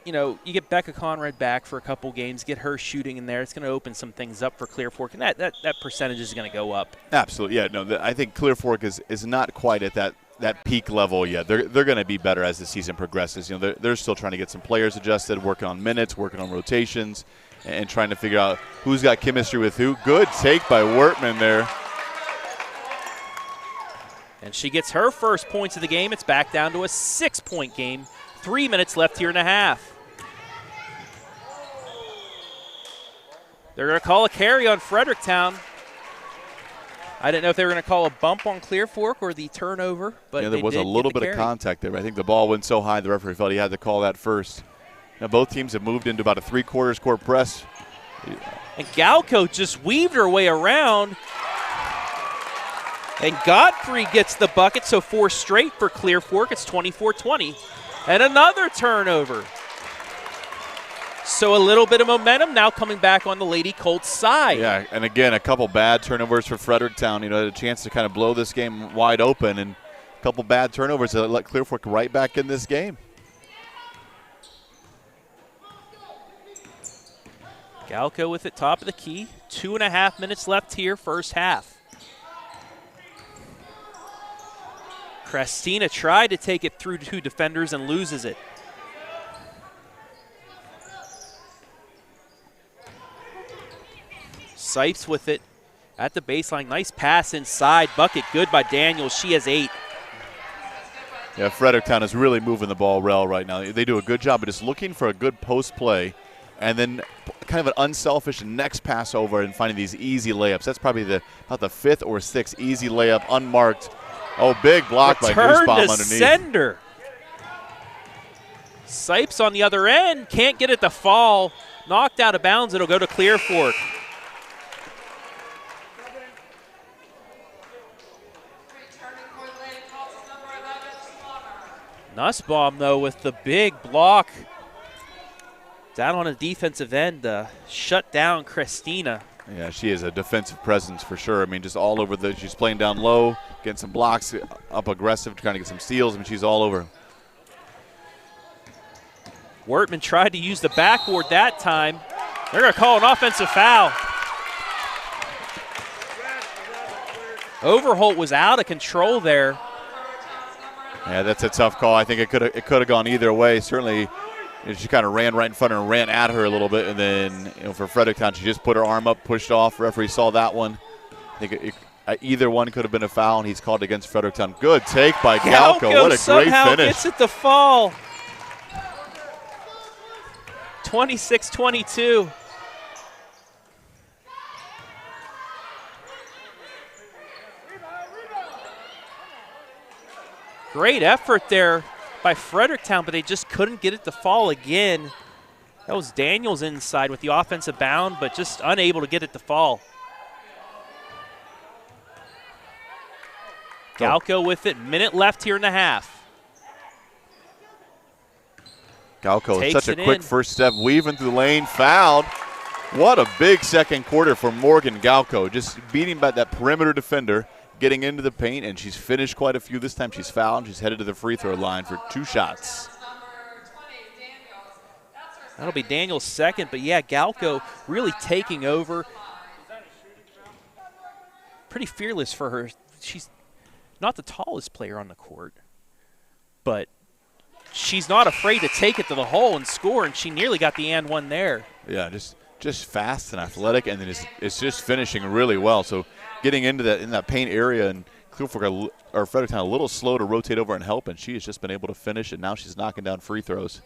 you get Becca Conrad back for a couple games, get her shooting in there. It's going to open some things up for Clear Fork, and that percentage is going to go up. Absolutely, yeah. No, I think Clear Fork is not quite at that peak level yet. They're going to be better as the season progresses. They're still trying to get some players adjusted, working on minutes, working on rotations, and trying to figure out who's got chemistry with who. Good take by Wertman there. And she gets her first points of the game. It's back down to a 6-point game. 3 minutes left here in a half. They're going to call a carry on Fredericktown. I didn't know if they were going to call a bump on Clear Fork or the turnover, but there was a little bit of contact there. I think the ball went so high the referee felt he had to call that first. Now both teams have moved into about a 3/4 court press. And Galco just weaved her way around. And Godfrey gets the bucket, so 4 straight for Clear Fork. It's 24-20. And another turnover. So a little bit of momentum now coming back on the Lady Colts side. Yeah, and again, a couple bad turnovers for Fredericktown. Had a chance to kind of blow this game wide open, and a couple bad turnovers that let Clear Fork right back in this game. Galco with it, top of the key. 2.5 minutes left here, first half. Christina tried to take it through 2 defenders and loses it. Sipes with it at the baseline. Nice pass inside. Bucket good by Daniels. She has 8. Yeah, Fredericktown is really moving the ball well right now. They do a good job of just looking for a good post play and then kind of an unselfish next pass over and finding these easy layups. That's probably about the 5th or 6th easy layup, unmarked. Oh, big block by Nussbaum underneath. Sender. Sipes on the other end. Can't get it to fall. Knocked out of bounds. It'll go to Clear Fork. Nussbaum, though, with the big block down on a defensive end, shut down Christina. Yeah, she is a defensive presence for sure. Just all over she's playing down low, getting some blocks, up aggressive, trying to get some steals. She's all over. Wertman tried to use the backboard that time. They're going to call an offensive foul. Overholt was out of control there. Yeah, that's a tough call. I think it could have gone either way. Certainly, she kind of ran right in front of her and ran at her a little bit, and then for Fredericktown, she just put her arm up, pushed off. Referee saw that one. I think either one could have been a foul, and he's called against Fredericktown. Good take by Galco. What a great somehow finish. Gets it to fall. 26-22. Great effort there by Fredericktown, but they just couldn't get it to fall again. That was Daniels inside with the offensive bound, but just unable to get it to fall. Galco with it, minute left here in the half. Galco with such a quick first step, weaving through the lane, fouled. What a big second quarter for Morgan Galco, just beating by that perimeter defender, getting into the paint, and she's finished quite a few. This time she's fouled. She's headed to the free throw line for 2 shots. That'll be Daniel's second, but yeah, Galco really taking over. Pretty fearless for her. She's not the tallest player on the court, but she's not afraid to take it to the hole and score, and she nearly got the and one there. Yeah, just fast and athletic, and then it's just finishing really well. So getting into that in that paint area, and Clear Fork or Fredericktown a little slow to rotate over and help, and she has just been able to finish, and now she's knocking down free throws.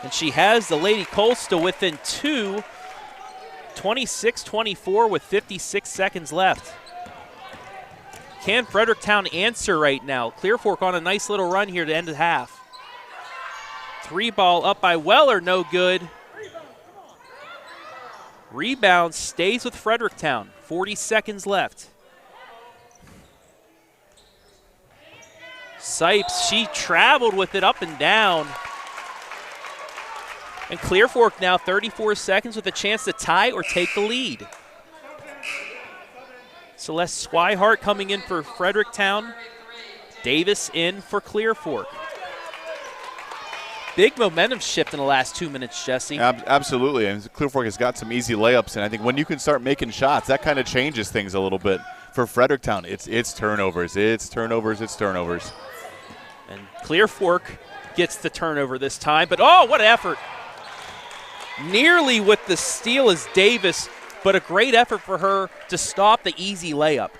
And she has the Lady Colts still within 2, 26-24 with 56 seconds left. Can Fredericktown answer right now? Clear Fork on a nice little run here to end the half. 3 ball up by Weller, no good. Rebound stays with Fredericktown. 40 seconds left. Sipes, she traveled with it up and down. And Clear Fork now 34 seconds with a chance to tie or take the lead. Celeste Swihart coming in for Fredericktown. Davis in for Clear Fork. Big momentum shift in the last 2 minutes, Jesse. Absolutely, and Clear Fork has got some easy layups, and I think when you can start making shots, that kind of changes things a little bit. For Fredericktown, it's turnovers, it's turnovers, it's turnovers. And Clear Fork gets the turnover this time, but oh, what effort. Nearly with the steal is Davis, but a great effort for her to stop the easy layup.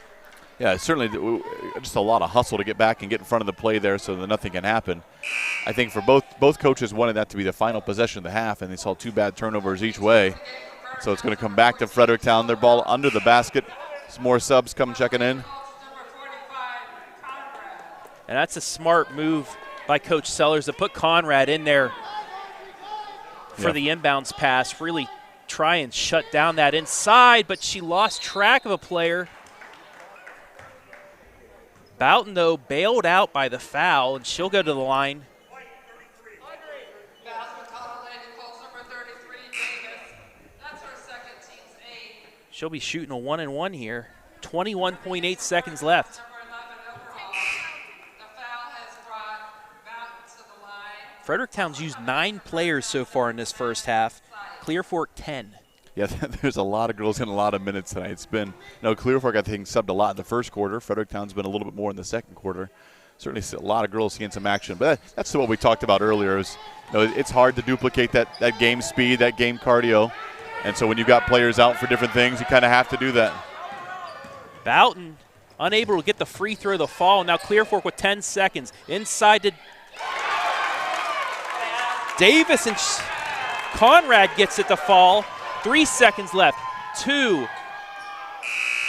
Yeah, certainly just a lot of hustle to get back and get in front of the play there so that nothing can happen. I think for both coaches wanted that to be the final possession of the half, and they saw 2 bad turnovers each way. So it's going to come back to Fredericktown. Their ball under the basket. Some more subs come checking in. And that's a smart move by Coach Sellers to put Conrad in there for the inbounds pass. Really try and shut down that inside, but she lost track of a player. Boughton, though, bailed out by the foul, and she'll go to the line. She'll be shooting a 1-and-1 here. 21.8 seconds left. Fredericktown's used 9 players so far in this first half. Clear Fork 10. Yeah, there's a lot of girls in a lot of minutes tonight. It's been, Clear Fork, I think, subbed a lot in the first quarter. Fredericktown's been a little bit more in the second quarter. Certainly a lot of girls seeing some action. But that's what we talked about earlier. It's hard to duplicate that game speed, that game cardio. And so when you've got players out for different things, you kind of have to do that. Boughton unable to get the free throw to fall. Now Clear Fork with 10 seconds. Inside to Davis, and Conrad gets it to fall. 3 seconds left. 2.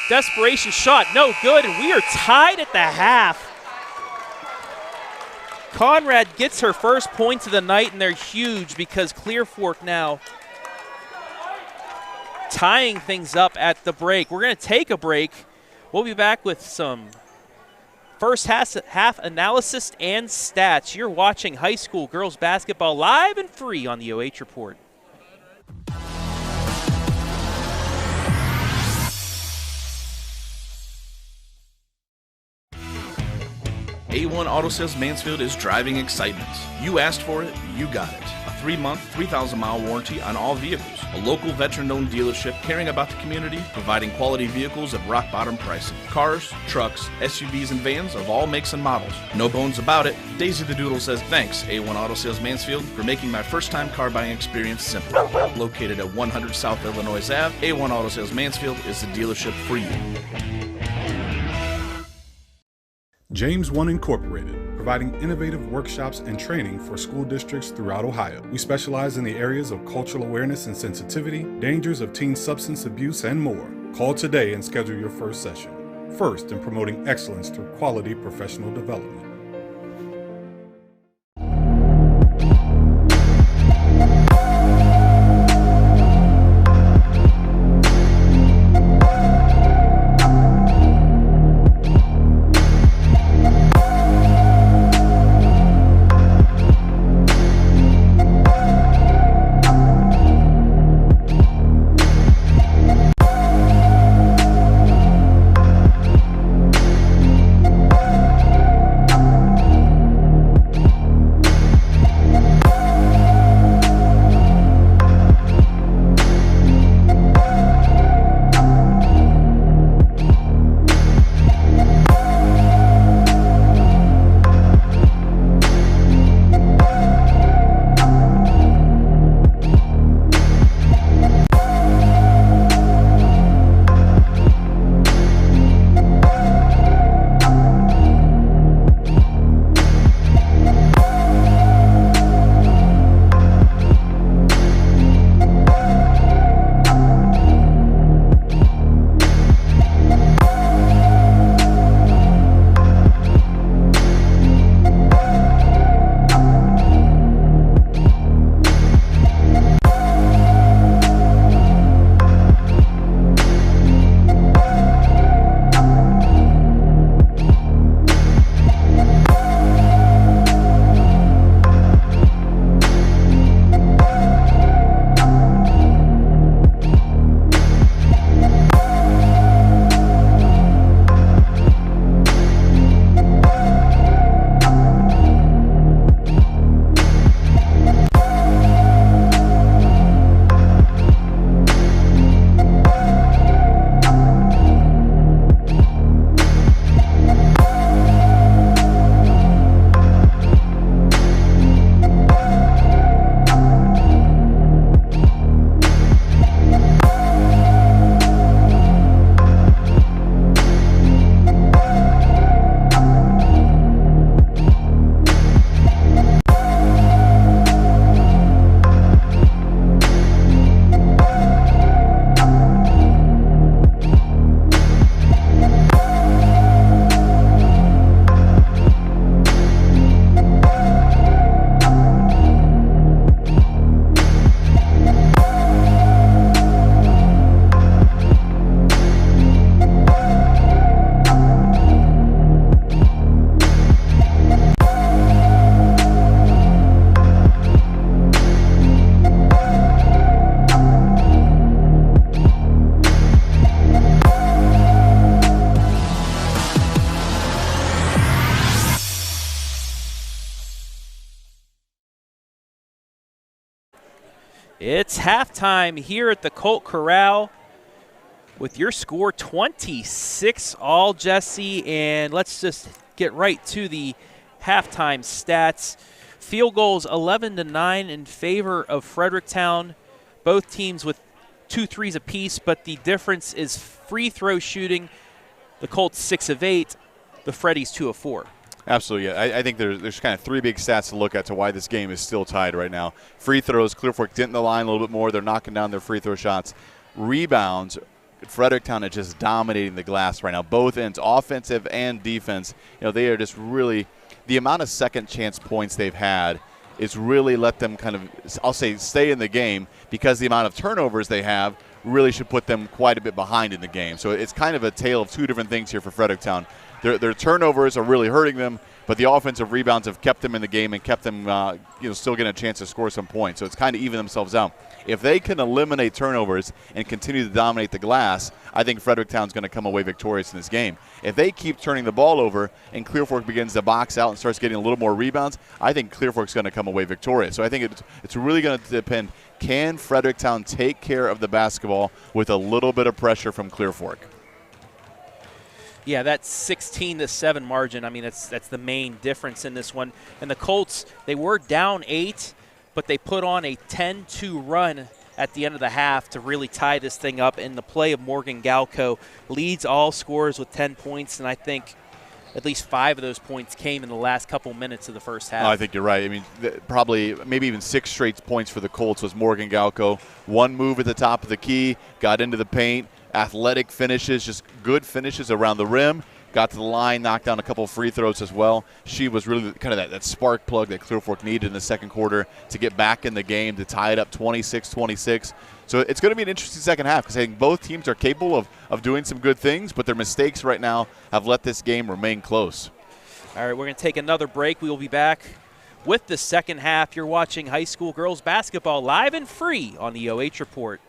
Desperation shot, no good, and we are tied at the half. Conrad gets her first points of the night, and they're huge because Clear Fork now tying things up at the break. We're going to take a break. We'll be back with some first half analysis and stats. You're watching high school girls basketball live and free on the OH Report. A1 Auto Sales Mansfield is driving excitement. You asked for it, you got it. A 3-month, 3,000-mile warranty on all vehicles. A local veteran-owned dealership caring about the community, providing quality vehicles at rock-bottom pricing. Cars, trucks, SUVs, and vans of all makes and models. No bones about it, Daisy the Doodle says thanks, A1 Auto Sales Mansfield, for making my first-time car buying experience simple. Located at 100 South Illinois Ave, A1 Auto Sales Mansfield is the dealership for you. James One Incorporated, providing innovative workshops and training for school districts throughout Ohio. We specialize in the areas of cultural awareness and sensitivity, dangers of teen substance abuse, and more. Call today and schedule your first session. First in promoting excellence through quality professional development. It's halftime here at the Colt Corral with your score 26-all, Jesse. And let's just get right to the halftime stats. Field goals 11-9 in favor of Fredericktown. Both teams with 2 threes apiece, but the difference is free throw shooting. The Colts 6 of 8, the Freddies 2 of 4. Absolutely. I think there's kind of 3 big stats to look at to why this game is still tied right now. Free throws, Clear Fork dent the line a little bit more. They're knocking down their free throw shots. Rebounds, Fredericktown is just dominating the glass right now. Both ends, offensive and defense. They are just really – the amount of second chance points they've had is really let them kind of, I'll say, stay in the game, because the amount of turnovers they have really should put them quite a bit behind in the game. So it's kind of a tale of 2 different things here for Fredericktown. Their turnovers are really hurting them, but the offensive rebounds have kept them in the game and kept them still getting a chance to score some points. So it's kind of even themselves out. If they can eliminate turnovers and continue to dominate the glass, I think Fredericktown's going to come away victorious in this game. If they keep turning the ball over and Clear Fork begins to box out and starts getting a little more rebounds, I think Clear Fork's going to come away victorious. So I think it's really going to depend, can Fredericktown take care of the basketball with a little bit of pressure from Clear Fork? Yeah, that 16-7 margin, I mean, that's the main difference in this one. And the Colts, they were down 8, but they put on a 10-2 run at the end of the half to really tie this thing up. And the play of Morgan Galco leads all scorers with 10 points, and I think at least 5 of those points came in the last couple minutes of the first half. Oh, I think you're right. I mean, probably maybe even 6 straight points for the Colts was Morgan Galco. One move at the top of the key, got into the paint, athletic finishes, just good finishes around the rim. Got to the line, knocked down a couple free throws as well. She was really kind of that spark plug that Clear Fork needed in the second quarter to get back in the game, to tie it up 26-26. So it's going to be an interesting second half, because I think both teams are capable of doing some good things, but their mistakes right now have let this game remain close. All right, we're going to take another break. We will be back with the second half. You're watching high school girls basketball live and free on the OH Report.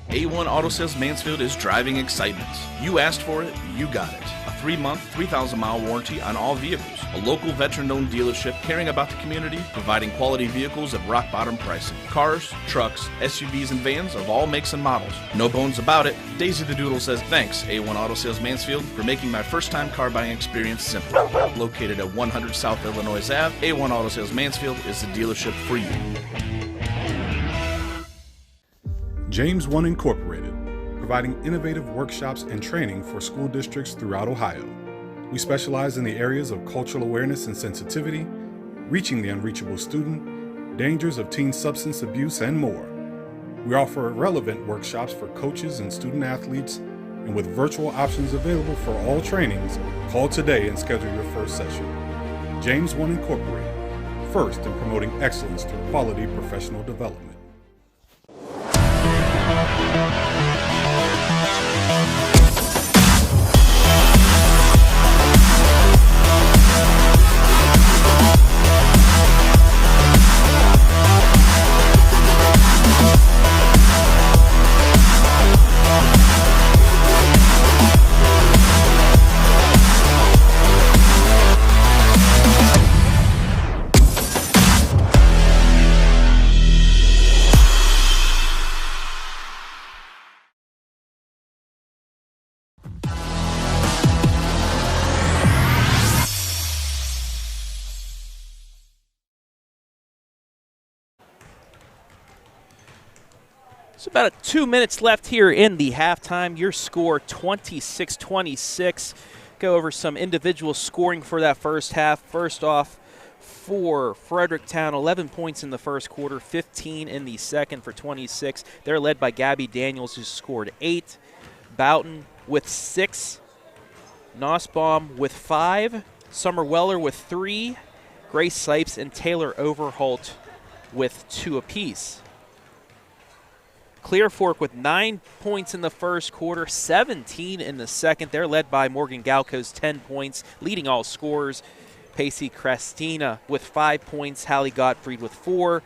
A1 Auto Sales Mansfield is driving excitement. You asked for it, you got it. A 3-month, 3,000-mile warranty on all vehicles. A local veteran-owned dealership caring about the community, providing quality vehicles at rock-bottom pricing. Cars, trucks, SUVs, and vans of all makes and models. No bones about it. Daisy the Doodle says thanks, A1 Auto Sales Mansfield, for making my first-time car buying experience simple. Located at 100 South Illinois Ave, A1 Auto Sales Mansfield is the dealership for you. James 1 Incorporated, providing innovative workshops and training for school districts throughout Ohio. We specialize in the areas of cultural awareness and sensitivity, reaching the unreachable student, dangers of teen substance abuse, and more. We offer relevant workshops for coaches and student athletes, and with virtual options available for all trainings, call today and schedule your first session. James 1 Incorporated, first in promoting excellence through quality professional development. So about 2 minutes left here in the halftime. Your score 26-26. Go over some individual scoring for that first half. First off, for Fredericktown, 11 points in the first quarter, 15 in the second for 26. They're led by Gabby Daniels, who scored 8. Boughton with 6. Nussbaum with 5. Summer Weller with 3. Grace Sipes and Taylor Overholt with 2 apiece. Clear Fork with 9 points in the first quarter, 17 in the second. They're led by Morgan Galco's 10 points, leading all scorers. Pacey Crestina with 5 points, Hallie Gottfried with 4.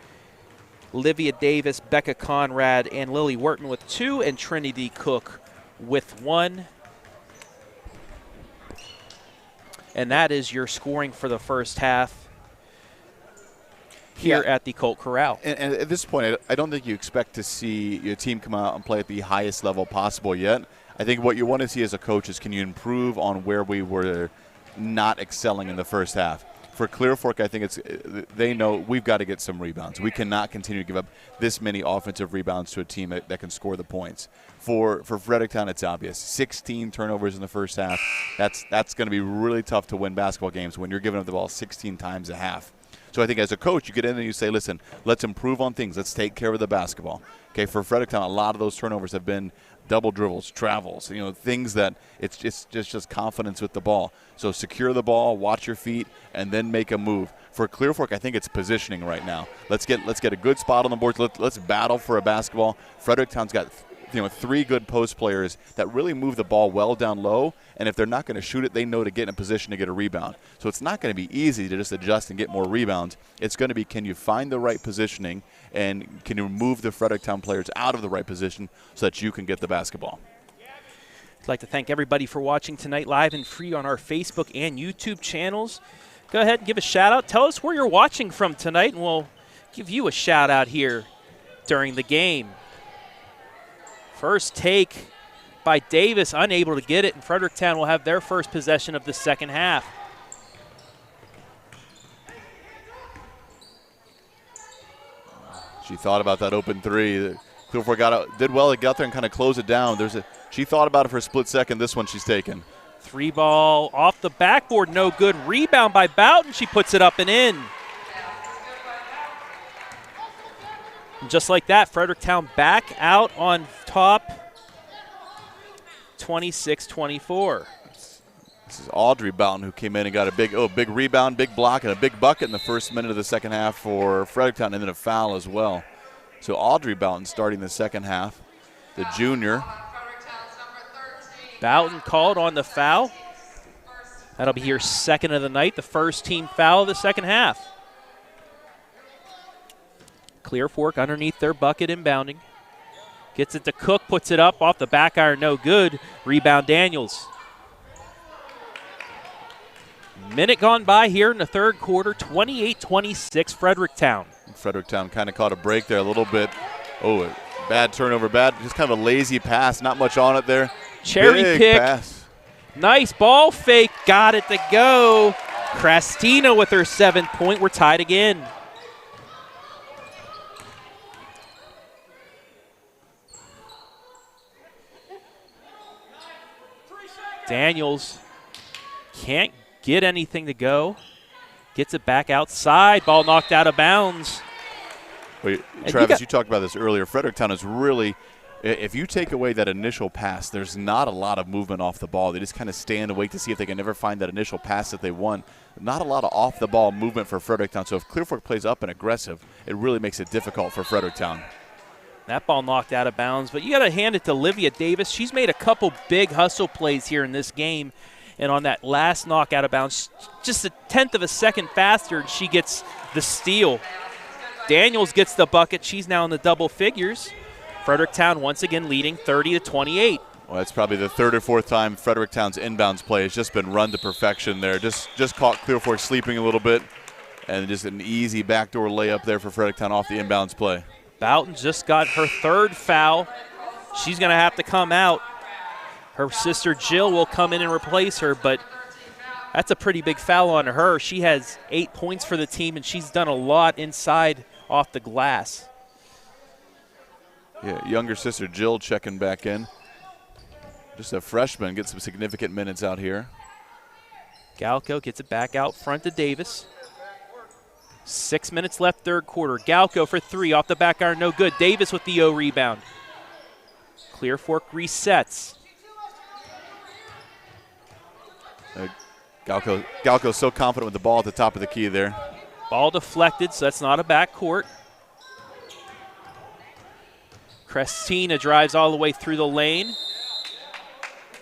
Livia Davis, Becca Conrad, and Lily Wharton with 2, and Trinity Cook with 1. And that is your scoring for the first half here at the Colt Corral. And at this point, I don't think you expect to see your team come out and play at the highest level possible yet. I think what you want to see as a coach is, can you improve on where we were not excelling in the first half? For Clear Fork, I think they know we've got to get some rebounds. We cannot continue to give up this many offensive rebounds to a team that can score the points. For Fredericktown, it's obvious. 16 turnovers in the first half. That's going to be really tough to win basketball games when you're giving up the ball 16 times a half. So I think as a coach, you get in and you say, listen, let's improve on things. Let's take care of the basketball. Okay, for Fredericktown, a lot of those turnovers have been double dribbles, travels, things that it's just confidence with the ball. So secure the ball, watch your feet, and then make a move. For Clear Fork, I think it's positioning right now. Let's get a good spot on the board. Let's battle for a basketball. Fredericktown's got 3 good post players that really move the ball well down low, and if they're not going to shoot it, they know to get in a position to get a rebound. So it's not going to be easy to just adjust and get more rebounds. It's going to be, can you find the right positioning, and can you move the Fredericktown players out of the right position so that you can get the basketball? I'd like to thank everybody for watching tonight live and free on our Facebook and YouTube channels. Go ahead and give a shout out. Tell us where you're watching from tonight, and we'll give you a shout out here during the game. First take by Davis, unable to get it, and Fredericktown will have their first possession of the second half. She thought about that open 3. Clear Fork did well to get there and kind of close it down. She thought about it for a split second. This one she's taken. 3 ball off the backboard, no good. Rebound by Boughton. She puts it up and in. And just like that, Fredericktown back out on top, 26-24. This is Audrey Boughton who came in and got a big rebound, big block, and a big bucket in the first minute of the second half for Fredericktown, and then a foul as well. So Audrey Boughton starting the second half, the junior. Boughton called on the foul. That'll be your second of the night, the first team foul of the second half. Clear Fork underneath their bucket inbounding. Gets it to Cook, puts it up off the back iron, no good. Rebound Daniels. Minute gone by here in the third quarter, 28-26 Fredericktown. Fredericktown kind of caught a break there a little bit. Oh, bad turnover, just kind of a lazy pass, not much on it there. Cherry Big pick. Pass. Nice ball fake, got it to go. Krastina with her 7th point. We're tied again. Daniels can't get anything to go. Gets it back outside. Ball knocked out of bounds. Wait, Travis, you talked about this earlier. Fredericktown is really, if you take away that initial pass, there's not a lot of movement off the ball. They just kind of stand and wait to see if they can never find that initial pass that they won. Not a lot of off-the-ball movement for Fredericktown. So if Clear Fork plays up and aggressive, it really makes it difficult for Fredericktown. That ball knocked out of bounds, but you got to hand it to Livia Davis. She's made a couple big hustle plays here in this game, and on that last knock out of bounds, just a 1/10 of a second faster, and she gets the steal. Daniels gets the bucket. She's now in the double figures. Fredericktown once again leading 30-28. Well, that's probably the 3rd or 4th time Fredericktown's inbounds play has just been run to perfection there. Just caught Clear Fork sleeping a little bit, and just an easy backdoor layup there for Fredericktown off the inbounds play. Boughton just got her 3rd foul. She's going to have to come out. Her sister Jill will come in and replace her, but that's a pretty big foul on her. She has 8 points for the team, and she's done a lot inside off the glass. Yeah, younger sister Jill checking back in. Just a freshman, gets some significant minutes out here. Galco gets it back out front to Davis. 6 minutes left, third quarter. Galco for 3 off the back iron, no good. Davis with the O rebound. Clear Fork resets. Galco's so confident with the ball at the top of the key there. Ball deflected, so that's not a backcourt. Crestina drives all the way through the lane.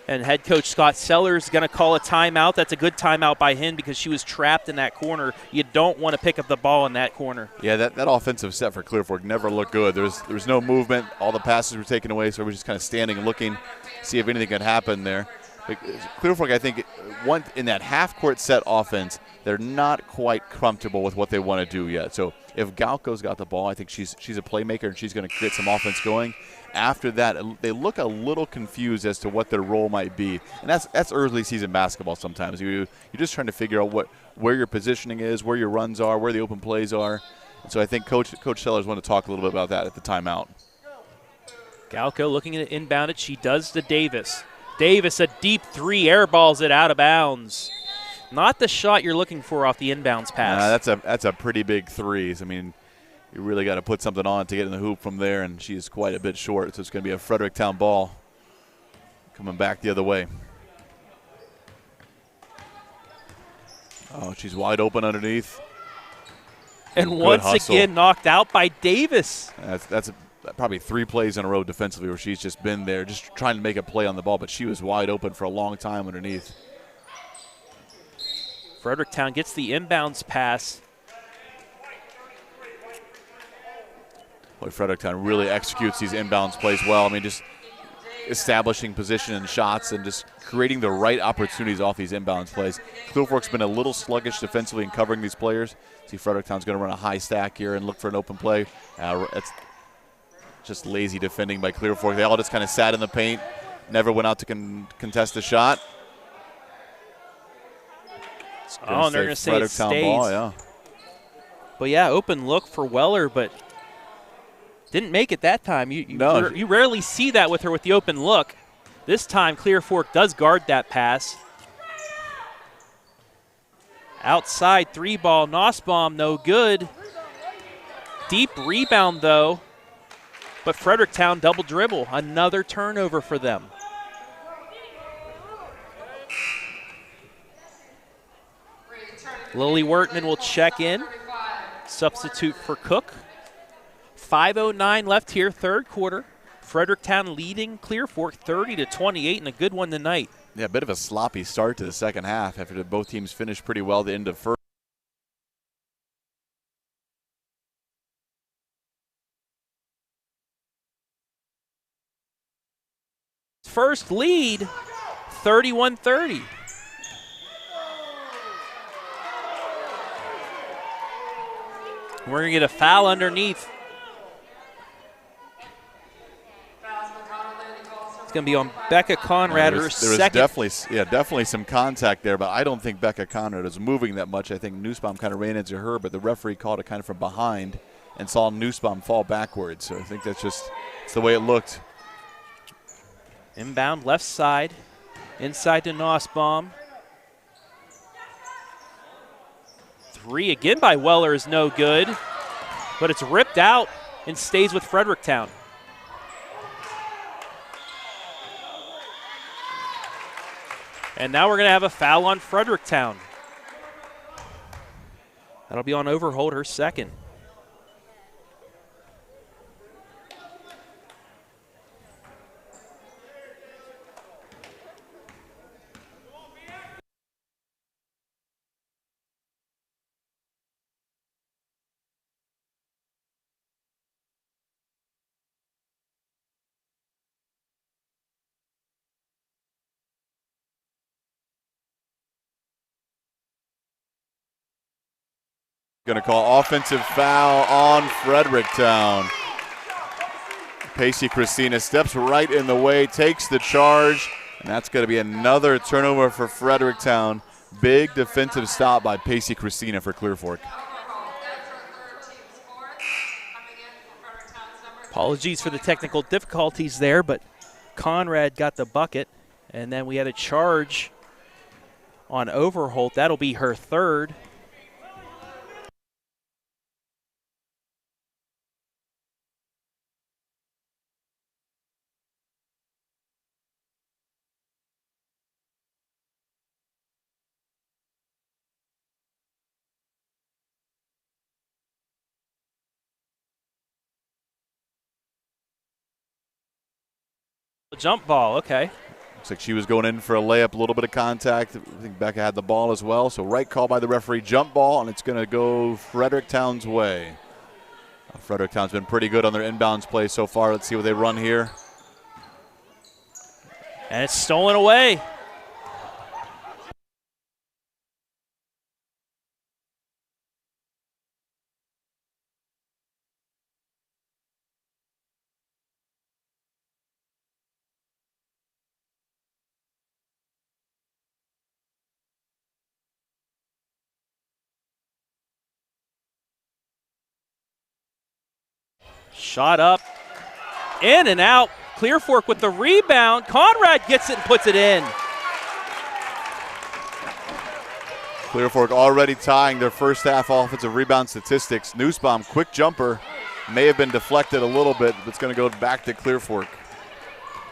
And head coach Scott Sellers is going to call a timeout. That's a good timeout by him because she was trapped in that corner. You don't want to pick up the ball in that corner. Yeah, that offensive set for Clear Fork never looked good. There was no movement. All the passes were taken away, so we were just kind of standing and looking, see if anything could happen there. But Clear Fork, I think, in that half-court set offense, they're not quite comfortable with what they want to do yet. So if Galco's got the ball, I think she's a playmaker and she's going to create some offense going. After that, they look a little confused as to what their role might be, and that's early season basketball. Sometimes you're just trying to figure out where your positioning is, where your runs are, where the open plays are. And so I think Coach Sellers wanted to talk a little bit about that at the timeout. Galco looking at it inbounded. She does to Davis. Davis, a deep three, airballs it out of bounds. Not the shot you're looking for off the inbounds pass. That's a pretty big three. I mean, you really got to put something on to get in the hoop from there, and she is quite a bit short, so it's going to be a Fredericktown ball coming back the other way. Oh, she's wide open underneath. And once again knocked out by Davis. That's probably 3 plays in a row defensively where she's just been there just trying to make a play on the ball, but she was wide open for a long time underneath. Fredericktown gets the inbounds pass. Boy, Fredericktown really executes these inbounds plays well. I mean, just establishing position and shots and just creating the right opportunities off these inbounds plays. Clear Fork's been a little sluggish defensively in covering these players. See, Fredericktown's going to run a high stack here and look for an open play. It's just lazy defending by Clear Fork. They all just kind of sat in the paint, never went out to contest the shot. Oh, and they're going to say it stays. Ball, yeah. But, yeah, open look for Weller, but didn't make it that time. You rarely see that with her with the open look. This time, Clear Fork does guard that pass. Outside 3-ball, Nussbaum, no good. Deep rebound, though. But Fredericktown double dribble. Another turnover for them. Lily Wertman will check in. Substitute for Cook. 5:09 left here, third quarter. Fredericktown leading Clear Fork 30-28, and a good one tonight. Yeah, a bit of a sloppy start to the second half after both teams finished pretty well at the end of first. First lead, 31-30. We're going to get a foul underneath. It's going to be on Becca Conrad, her second. There was definitely some contact there, but I don't think Becca Conrad is moving that much. I think Nussbaum kind of ran into her, but the referee called it kind of from behind and saw Nussbaum fall backwards. So I think it's the way it looked. Inbound left side, inside to Nussbaum. 3 again by Weller is no good, but it's ripped out and stays with Fredericktown. And now we're going to have a foul on Fredericktown. That'll be on Overholt, her second. Going to call offensive foul on Fredericktown. Pacey Christina steps right in the way, takes the charge, and that's going to be another turnover for Fredericktown. Big defensive stop by Pacey Christina for Clear Fork. Apologies for the technical difficulties there, but Conrad got the bucket, and then we had a charge on Overholt. That'll be her third. Jump ball, okay. Looks like she was going in for a layup, a little bit of contact. I think Becca had the ball as well. So right call by the referee, jump ball, and it's going to go Fredericktown's way. Fredericktown's been pretty good on their inbounds play so far. Let's see what they run here. And it's stolen away. Shot up, in and out. Clear Fork with the rebound. Conrad gets it and puts it in. Clear Fork already tying their first half offensive rebound statistics. Nussbaum, quick jumper, may have been deflected a little bit, but it's going to go back to Clear Fork.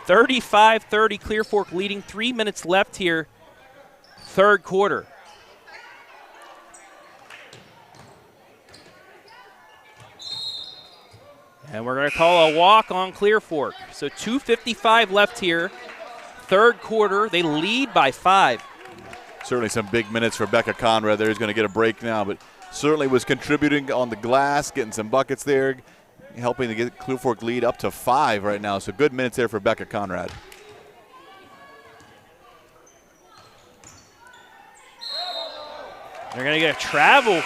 35-30, Clear Fork leading. 3 minutes left here, third quarter. And we're going to call a walk on Clear Fork. So 2:55 left here, third quarter. They lead by 5. Certainly some big minutes for Becca Conrad there. He's going to get a break now, but certainly was contributing on the glass, getting some buckets there, helping to get Clear Fork lead up to 5 right now. So good minutes there for Becca Conrad. They're going to get a travel.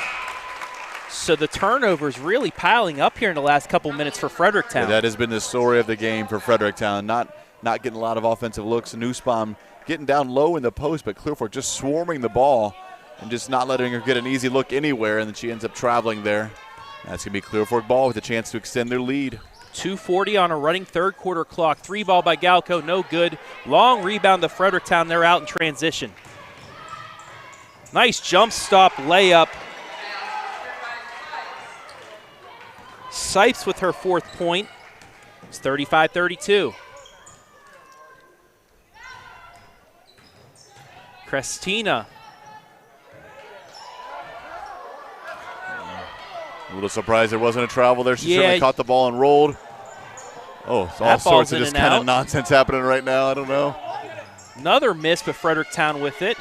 So the turnovers really piling up here in the last couple minutes for Fredericktown. Yeah, that has been the story of the game for Fredericktown. Not getting a lot of offensive looks. Nussbaum getting down low in the post, but Clear Fork just swarming the ball and just not letting her get an easy look anywhere, and then she ends up traveling there. That's going to be Clear Fork ball with a chance to extend their lead. 2:40 on a running third quarter clock. 3 ball by Galco, no good. Long rebound to Fredericktown. They're out in transition. Nice jump stop layup. Sipes with her 4th point. It's 35-32. Crestina. A little surprised there wasn't a travel there. She certainly caught the ball and rolled. Oh, it's all sorts of just kind of nonsense happening right now. I don't know. Another miss, but Fredericktown with it.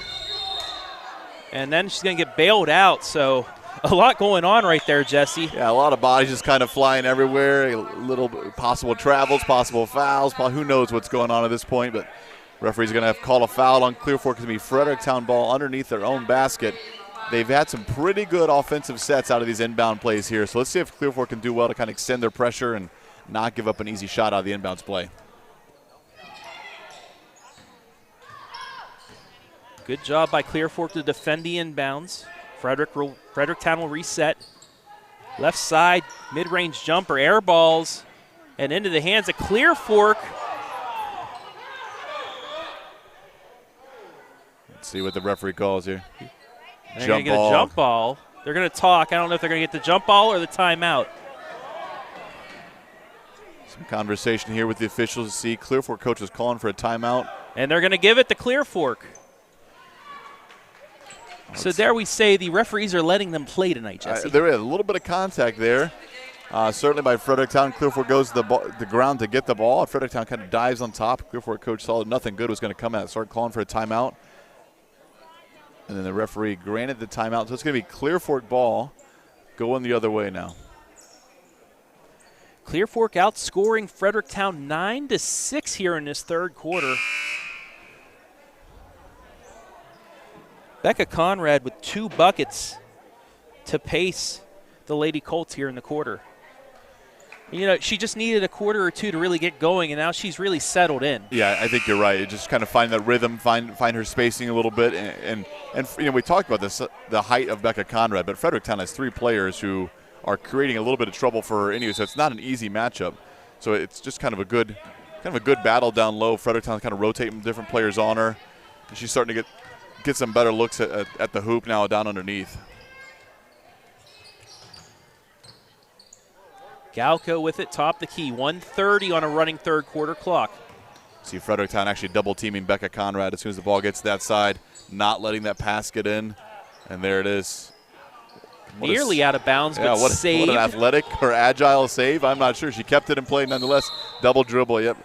And then she's going to get bailed out, so a lot going on right there, Jesse. Yeah, a lot of bodies just kind of flying everywhere. A little possible travels, possible fouls. Who knows what's going on at this point, but referee's going to have to call a foul on Clear Fork. It's going to be Fredericktown ball underneath their own basket. They've had some pretty good offensive sets out of these inbound plays here, so let's see if Clear Fork can do well to kind of extend their pressure and not give up an easy shot out of the inbounds play. Good job by Clear Fork to defend the inbounds. Fredericktown will reset. Left side, mid-range jumper, air balls, and into the hands of Clear Fork. Let's see what the referee calls here. They're going to get a jump ball. They're going to talk. I don't know if they're going to get the jump ball or the timeout. Some conversation here with the officials to see Clear Fork coaches calling for a timeout. And they're going to give it to Clear Fork. So there we say the referees are letting them play tonight, Jesse. There is a little bit of contact there. Certainly by Fredericktown. Clear Fork goes to the ground to get the ball. Fredericktown kind of dives on top. Clear Fork coach saw nothing good was going to come out. Started calling for a timeout. And then the referee granted the timeout. So it's going to be Clear Fork ball going the other way now. Clear Fork outscoring Fredericktown 9-6 here in this third quarter. Becca Conrad with 2 buckets to pace the Lady Colts here in the quarter. You know, she just needed a quarter or 2 to really get going, and now she's really settled in. Yeah, I think you're right. Just kind of find that rhythm, find her spacing a little bit. And you know, we talked about this, the height of Becca Conrad, but Fredericktown has 3 players who are creating a little bit of trouble for her anyway, so it's not an easy matchup. So it's just kind of a good battle down low. Fredericktown kind of rotating different players on her. And she's starting to get some better looks at the hoop now down underneath. Galco with it, top the key. 1:30 on a running third quarter clock. See Fredericktown actually double teaming Becca Conrad as soon as the ball gets to that side, not letting that pass get in. And there it is. Nearly out of bounds, but saved. What an athletic or agile save. I'm not sure. She kept it in play nonetheless. Double dribble, yep.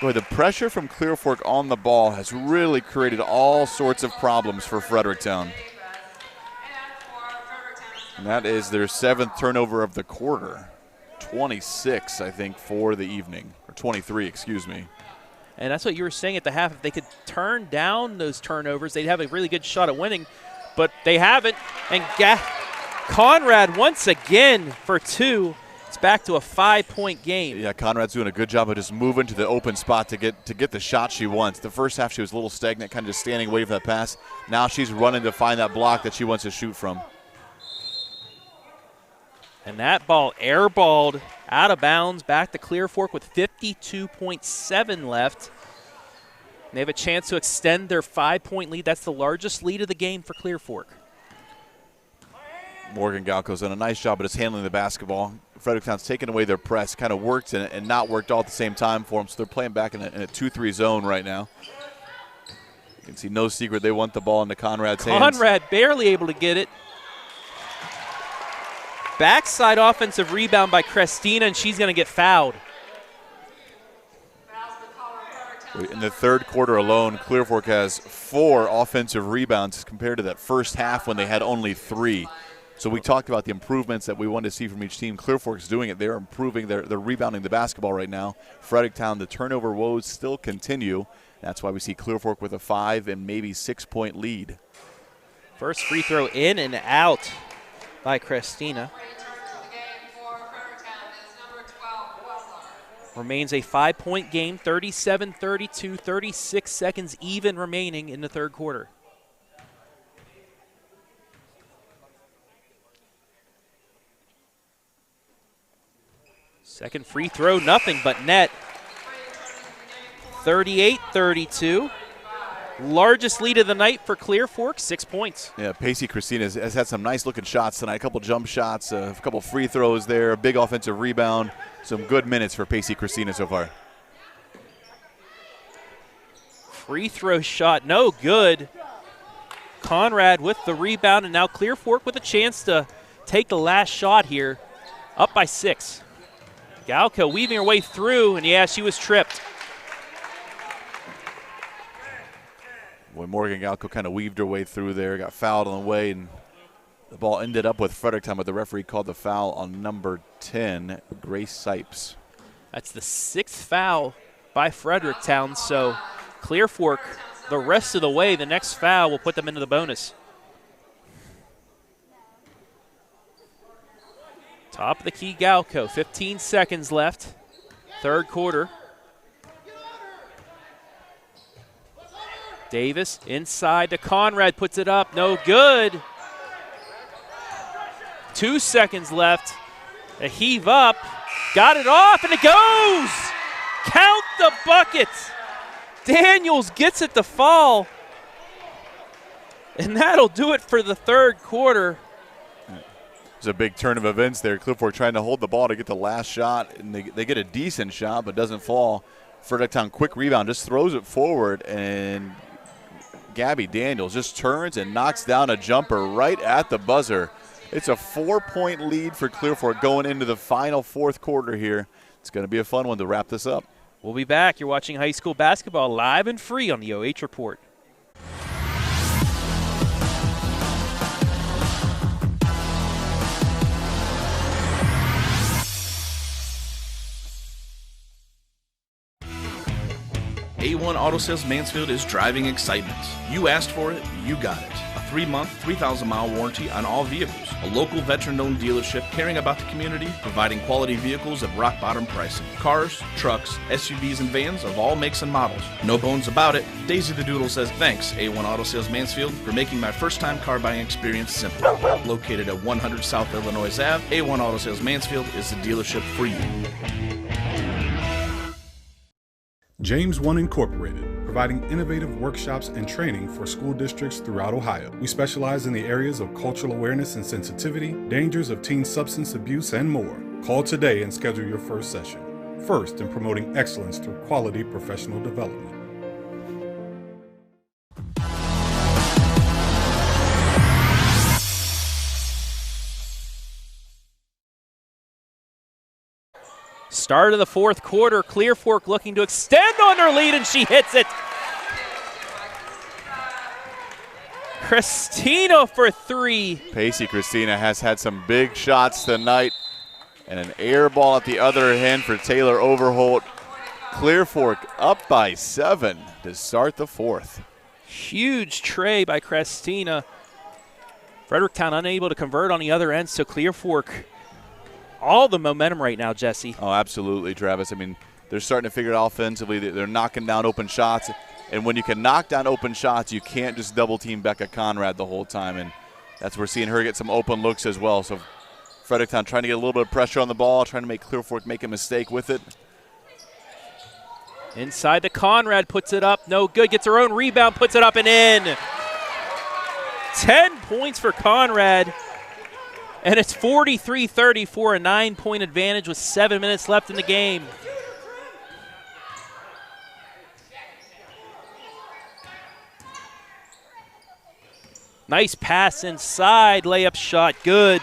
Boy, the pressure from Clear Fork on the ball has really created all sorts of problems for Fredericktown. And that is their 7th turnover of the quarter. 26, I think, for the evening. Or 23, excuse me. And that's what you were saying at the half. If they could turn down those turnovers, they'd have a really good shot at winning. But they haven't. And Conrad once again for 2. It's back to a 5-point game. Yeah, Conrad's doing a good job of just moving to the open spot to get the shot she wants. The first half she was a little stagnant, kind of just standing waiting for that pass. Now she's running to find that block that she wants to shoot from. And that ball airballed out of bounds back to Clear Fork with 52.7 left. They have a chance to extend their 5-point lead. That's the largest lead of the game for Clear Fork. Morgan Galco's done a nice job of just handling the basketball. Fredericktown's taken away their press, kind of worked and not worked all at the same time for them, so they're playing back in a 2-3 zone right now. You can see no secret they want the ball into Conrad's hands. Conrad barely able to get it. Backside offensive rebound by Christina, and she's going to get fouled. In the third quarter alone, Clear Fork has 4 offensive rebounds compared to that first half when they had only 3. So we talked about the improvements that we wanted to see from each team. Clear Fork is doing it. They're improving. They're rebounding the basketball right now. Fredericktown, the turnover woes still continue. That's why we see Clear Fork with a 5 and maybe 6-point lead. First free throw in and out by Christina. Remains a 5-point game, 37-32, 36 seconds even remaining in the third quarter. Second free throw, nothing but net. 38-32. Largest lead of the night for Clear Fork, 6 points. Yeah, Pacey Christina has had some nice-looking shots tonight. A couple jump shots, a couple free throws there, a big offensive rebound. Some good minutes for Pacey Christina so far. Free throw shot, no good. Conrad with the rebound, and now Clear Fork with a chance to take the last shot here. Up by 6. Galco weaving her way through, and yeah, she was tripped. Boy, Morgan Galco kind of weaved her way through there, got fouled on the way, and the ball ended up with Fredericktown, but the referee called the foul on number 10, Grace Sipes. That's the 6th foul by Fredericktown, so Clear Fork the rest of the way. The next foul will put them into the bonus. Top of the key, Galco, 15 seconds left, third quarter. Davis inside to Conrad, puts it up, no good. 2 seconds left, a heave up, got it off, and it goes! Count the buckets! Daniels gets it to fall, and that'll do it for the third quarter. It's a big turn of events there. Clear Fork trying to hold the ball to get the last shot, and they get a decent shot, but doesn't fall. Fredericktown, quick rebound, just throws it forward, and Gabby Daniels just turns and knocks down a jumper right at the buzzer. It's a 4-point lead for Clear Fork going into the final fourth quarter here. It's going to be a fun one to wrap this up. We'll be back. You're watching high school basketball live and free on the OH Report. A1 Auto Sales Mansfield is driving excitement. You asked for it, you got it. A 3-month, 3,000-mile warranty on all vehicles. A local veteran-owned dealership caring about the community, providing quality vehicles at rock-bottom pricing. Cars, trucks, SUVs, and vans of all makes and models. No bones about it. Daisy the Doodle says thanks, A1 Auto Sales Mansfield, for making my first-time car buying experience simple. Located at 100 South Illinois Ave, A1 Auto Sales Mansfield is the dealership for you. James One Incorporated, providing innovative workshops and training for school districts throughout Ohio. We specialize in the areas of cultural awareness and sensitivity, dangers of teen substance abuse, and more. Call today and schedule your first session. First in promoting excellence through quality professional development. Start of the fourth quarter, Clear Fork looking to extend on her lead, and she hits it. Christina for three. Pacey Christina has had some big shots tonight, and an air ball at the other end for Taylor Overholt. Clear Fork up by 7 to start the fourth. Huge tray by Christina. Fredericktown unable to convert on the other end, so Clear Fork, all the momentum right now, Jesse. Oh, absolutely, Travis. I mean, they're starting to figure it out offensively. They're knocking down open shots. And when you can knock down open shots, you can't just double-team Becca Conrad the whole time. And that's we're seeing her get some open looks as well. So Fredericktown trying to get a little bit of pressure on the ball, trying to make Clear Fork make a mistake with it. Inside to Conrad, puts it up, no good, gets her own rebound, puts it up and in. 10 points for Conrad, and it's 43-34, a 9-point advantage with 7 minutes left in the game. Nice pass inside, layup shot, good.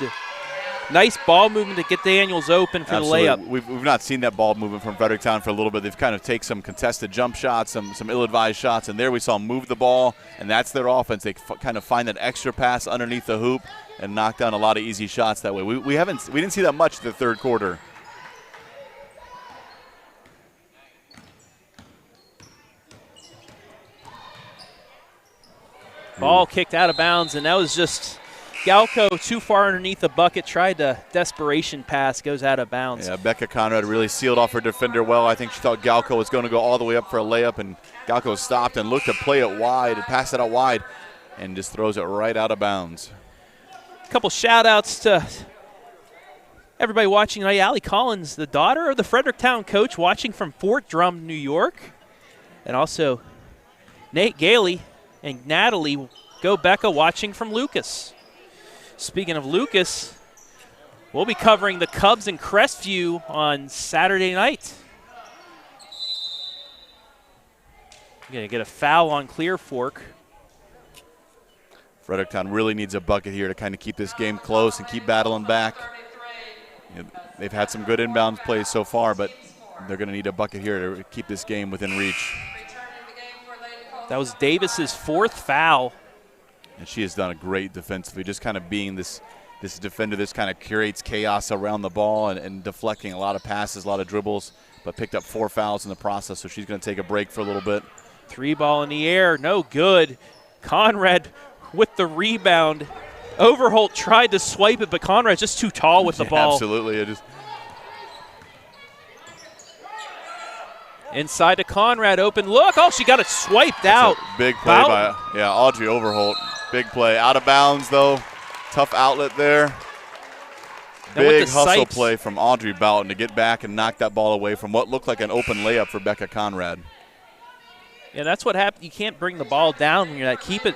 Nice ball movement to get Daniels open for Absolutely. the layup. We've not seen that ball movement from Fredericktown for a little bit. They've kind of taken some contested jump shots, some ill-advised shots, and there we saw them move the ball, and that's their offense. They kind of find that extra pass underneath the hoop and knock down a lot of easy shots that way. We didn't see that much in the third quarter. Ball kicked out of bounds, and that was just Galco too far underneath the bucket, tried to desperation pass, goes out of bounds. Yeah, Becca Conrad really sealed off her defender well. I think she thought Galco was going to go all the way up for a layup, and Galco stopped and looked to play it wide, and pass it out wide, and just throws it right out of bounds. A couple shout-outs to everybody watching tonight. Allie Collins, the daughter of the Fredericktown coach, watching from Fort Drum, New York. And also Nate Gailey and Natalie Go Becca watching from Lucas. Speaking of Lucas, we'll be covering the Cubs and Crestview on Saturday night. We're going to get a foul on Clear Fork. Fredericktown really needs a bucket here to kind of keep this game close and keep battling back. You know, they've had some good inbound plays so far, but they're going to need a bucket here to keep this game within reach. That was Davis's fourth foul. And she has done a great defensively, just kind of being this defender that kind of creates chaos around the ball and deflecting a lot of passes, a lot of dribbles, but picked up 4 fouls in the process, so she's going to take a break for a little bit. 3 ball in the air, no good. Conrad with the rebound. Overholt tried to swipe it, but Conrad's just too tall with the ball. Absolutely. Inside to Conrad, open look. Oh, she got it swiped out. Big play by Audrey Overholt. Big play. Out of bounds, though. Tough outlet there. Big hustle play from Audrey Boughton to get back and knock that ball away from what looked like an open layup for Becca Conrad. Yeah, that's what happened. You can't bring the ball down when you're not. Keep it,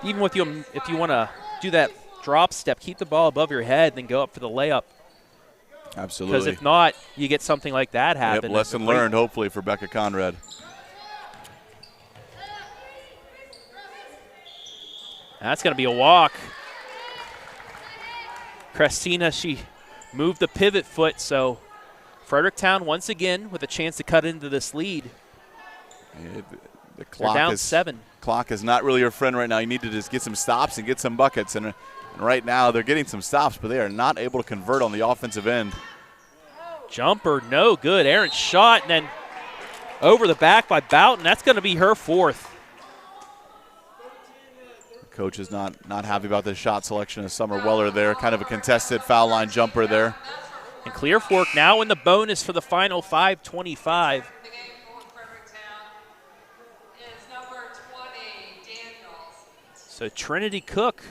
even with you, if you want to do that drop step, keep the ball above your head, then go up for the layup. Absolutely. Because if not, you get something like that happen. Yep, lesson learned, hopefully, for Becca Conrad. That's going to be a walk. Christina, she moved the pivot foot, so Fredericktown once again with a chance to cut into this lead. The clock down 7. Clock is not really your friend right now. You need to just get some stops and get some buckets. And right now they're getting some stops, but they are not able to convert on the offensive end. Jumper, no good. Aaron's shot, and then over the back by Boughton. That's going to be her 4th. The coach is not happy about the shot selection of Summer Weller there. Kind of a contested foul line jumper there. And Clear Fork now in the bonus for the final 5:25. So Trinity Cook,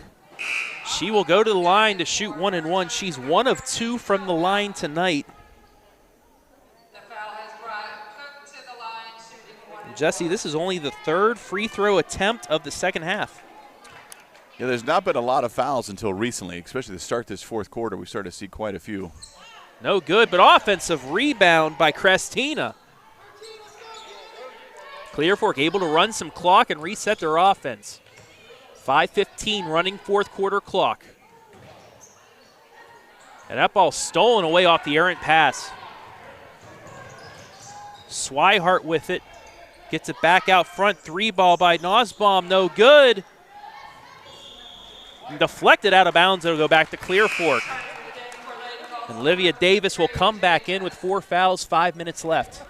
she will go to the line to shoot 1 and 1. She's 1 of 2 from the line tonight. The foul has brought Cook to the line, shooting 1 and Jesse, this is only the 3rd free throw attempt of the second half. Yeah, there's not been a lot of fouls until recently, especially to start this 4th quarter. We started to see quite a few. No good, but offensive rebound by Christina. Clear Fork able to run some clock and reset their offense. 5:15 running 4th quarter clock. And that ball stolen away off the errant pass. Swihart with it. Gets it back out front. 3-ball by Nussbaum. No good. Deflected out of bounds. It'll go back to Clear Fork. And Olivia Davis will come back in with 4 fouls, 5 minutes left.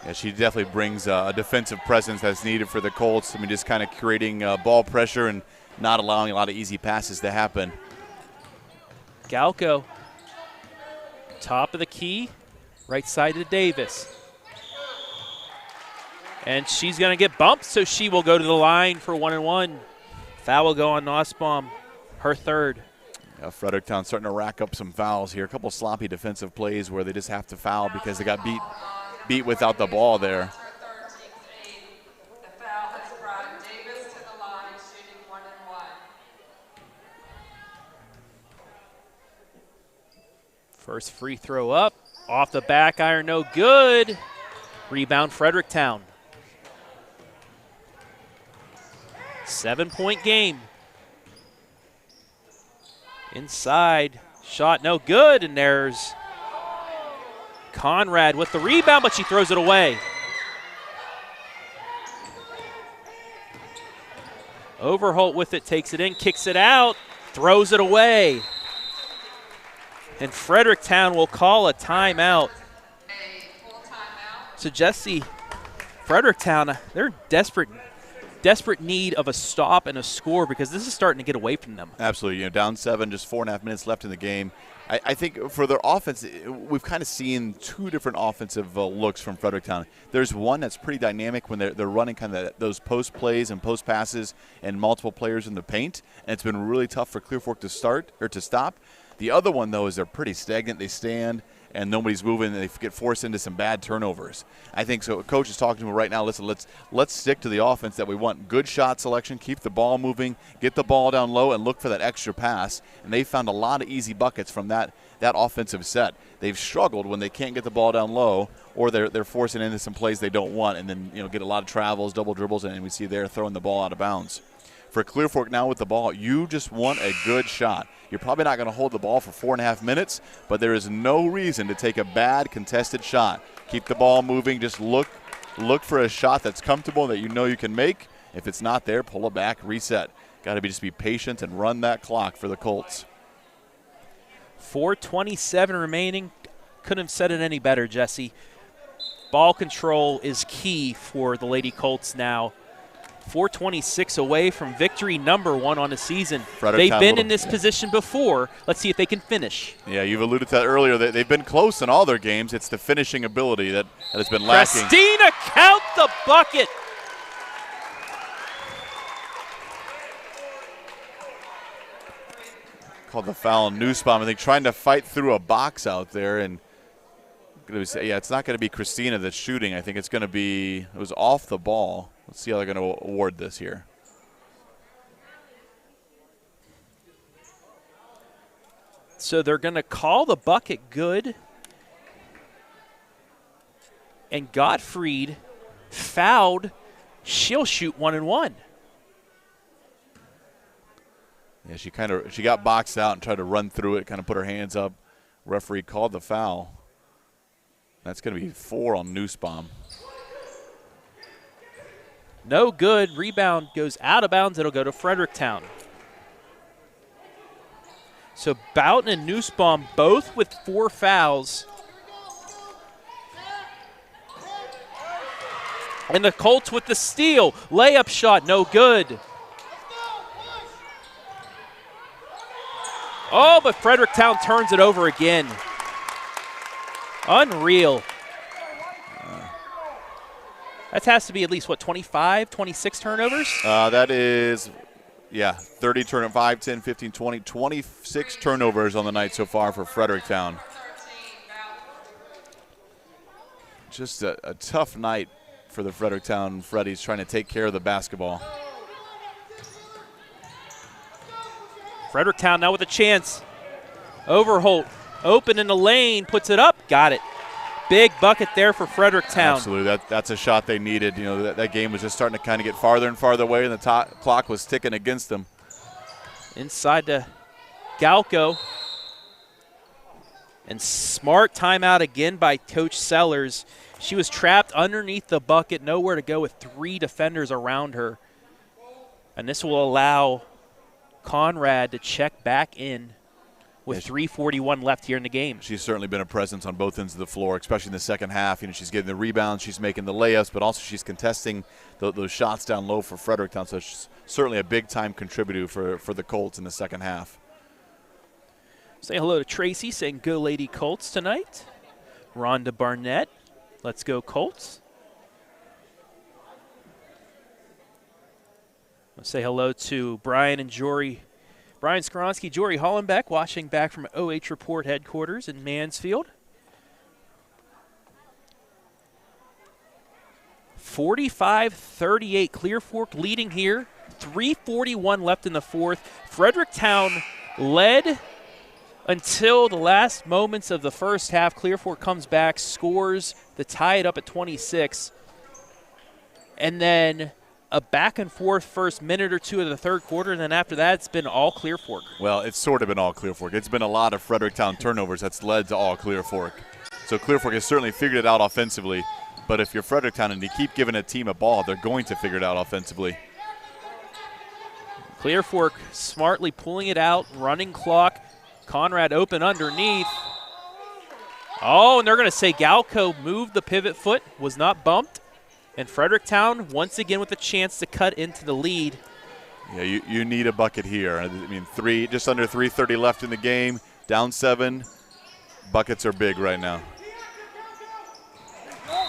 Yeah, she definitely brings a defensive presence that's needed for the Colts. I mean, just kind of creating ball pressure and not allowing a lot of easy passes to happen. Galco, top of the key, right side to Davis. And she's going to get bumped, so she will go to the line for 1-and-1. Foul will go on Nussbaum, her third. Yeah, Fredericktown starting to rack up some fouls here. A couple sloppy defensive plays where they just have to foul because they got beat without the ball there. The foul has brought Davis to the line, shooting 1-and-1. First free throw up, off the back iron, no good. Rebound Fredericktown. 7-point game. Inside, shot no good, and there's Conrad with the rebound, but she throws it away. Overholt with it, takes it in, kicks it out, throws it away. And Fredericktown will call a timeout. A full timeout. So Jesse, Fredericktown, they're desperate need of a stop and a score because this is starting to get away from them. Absolutely. You know, down 7, just 4.5 minutes left in the game. I think for their offense, we've kind of seen 2 different offensive looks from Fredericktown. There's one that's pretty dynamic when they're running kind of those post plays and post passes and multiple players in the paint, and it's been really tough for Clear Fork to stop. The other one, though, is they're pretty stagnant. They stand and nobody's moving, and they get forced into some bad turnovers. I think so. Coach is talking to me right now. Listen, let's stick to the offense that we want. Good shot selection, keep the ball moving, get the ball down low, and look for that extra pass. And they found a lot of easy buckets from that offensive set. They've struggled when they can't get the ball down low, or they're forcing into some plays they don't want, and then get a lot of travels, double dribbles, and we see they're throwing the ball out of bounds. For Clear Fork now with the ball, you just want a good shot. You're probably not going to hold the ball for 4.5 minutes, but there is no reason to take a bad contested shot. Keep the ball moving. Just look for a shot that's comfortable that you know you can make. If it's not there, pull it back, reset. Got to just be patient and run that clock for the Colts. 4:27 remaining. Couldn't have said it any better, Jesse. Ball control is key for the Lady Colts now. 4:26 away from victory number 1 on the season. They've been in this position before. Let's see if they can finish. Yeah, you've alluded to that earlier. They've been close in all their games. It's the finishing ability that has been lacking. Christina, count the bucket. Called the foul on Nussbaum. I think trying to fight through a box out there, and it's not going to be Christina that's shooting. I think it was off the ball. Let's see how they're going to award this here. So they're going to call the bucket good. And Gottfried fouled. She'll shoot 1-and-1. Yeah, she got boxed out and tried to run through it, kind of put her hands up. Referee called the foul. That's going to be 4 on Nussbaum. No good. Rebound goes out of bounds. It'll go to Fredericktown. So Boughton and Nussbaum both with 4 fouls. And the Colts with the steal. Layup shot, no good. Oh, but Fredericktown turns it over again. Unreal. That has to be at least, 25, 26 turnovers? That is, 30 turnovers, 5, 10, 15, 20, 26 turnovers on the night so far for Fredericktown. Just a tough night for the Fredericktown Freddies trying to take care of the basketball. Fredericktown now with a chance. Overholt, open in the lane, puts it up, got it. Big bucket there for Fredericktown. Absolutely, that's a shot they needed. That game was just starting to kind of get farther and farther away, and the clock was ticking against them. Inside to Galco. And smart timeout again by Coach Sellers. She was trapped underneath the bucket, nowhere to go with 3 defenders around her. And this will allow Conrad to check back in with 3:41 left here in the game. She's certainly been a presence on both ends of the floor, especially in the second half. She's getting the rebounds, she's making the layups, but also she's contesting those shots down low for Fredericktown. So she's certainly a big-time contributor for the Colts in the second half. Say hello to Tracy, saying go Lady Colts tonight. Rhonda Barnett, let's go Colts. I'll say hello to Brian and Jory. Brian Skronsky, Jory Hollenbeck, watching back from OH.REPORT headquarters in Mansfield. 45-38, Clear Fork leading here. 3:41 left in the fourth. Fredericktown led until the last moments of the first half. Clear Fork comes back, scores to tie it up at 26. And then a back-and-forth first minute or two of the third quarter, and then after that, it's been all Clear Fork. Well, it's sort of been all Clear Fork. It's been a lot of Fredericktown turnovers that's led to all Clear Fork. So Clear Fork has certainly figured it out offensively, but if you're Fredericktown and you keep giving a team a ball, they're going to figure it out offensively. Clear Fork smartly pulling it out, running clock. Conrad open underneath. Oh, and they're going to say Galco moved the pivot foot, was not bumped. And Fredericktown once again with a chance to cut into the lead. Yeah, you need a bucket here. I mean, just under 3:30 left in the game, down 7. Buckets are big right now.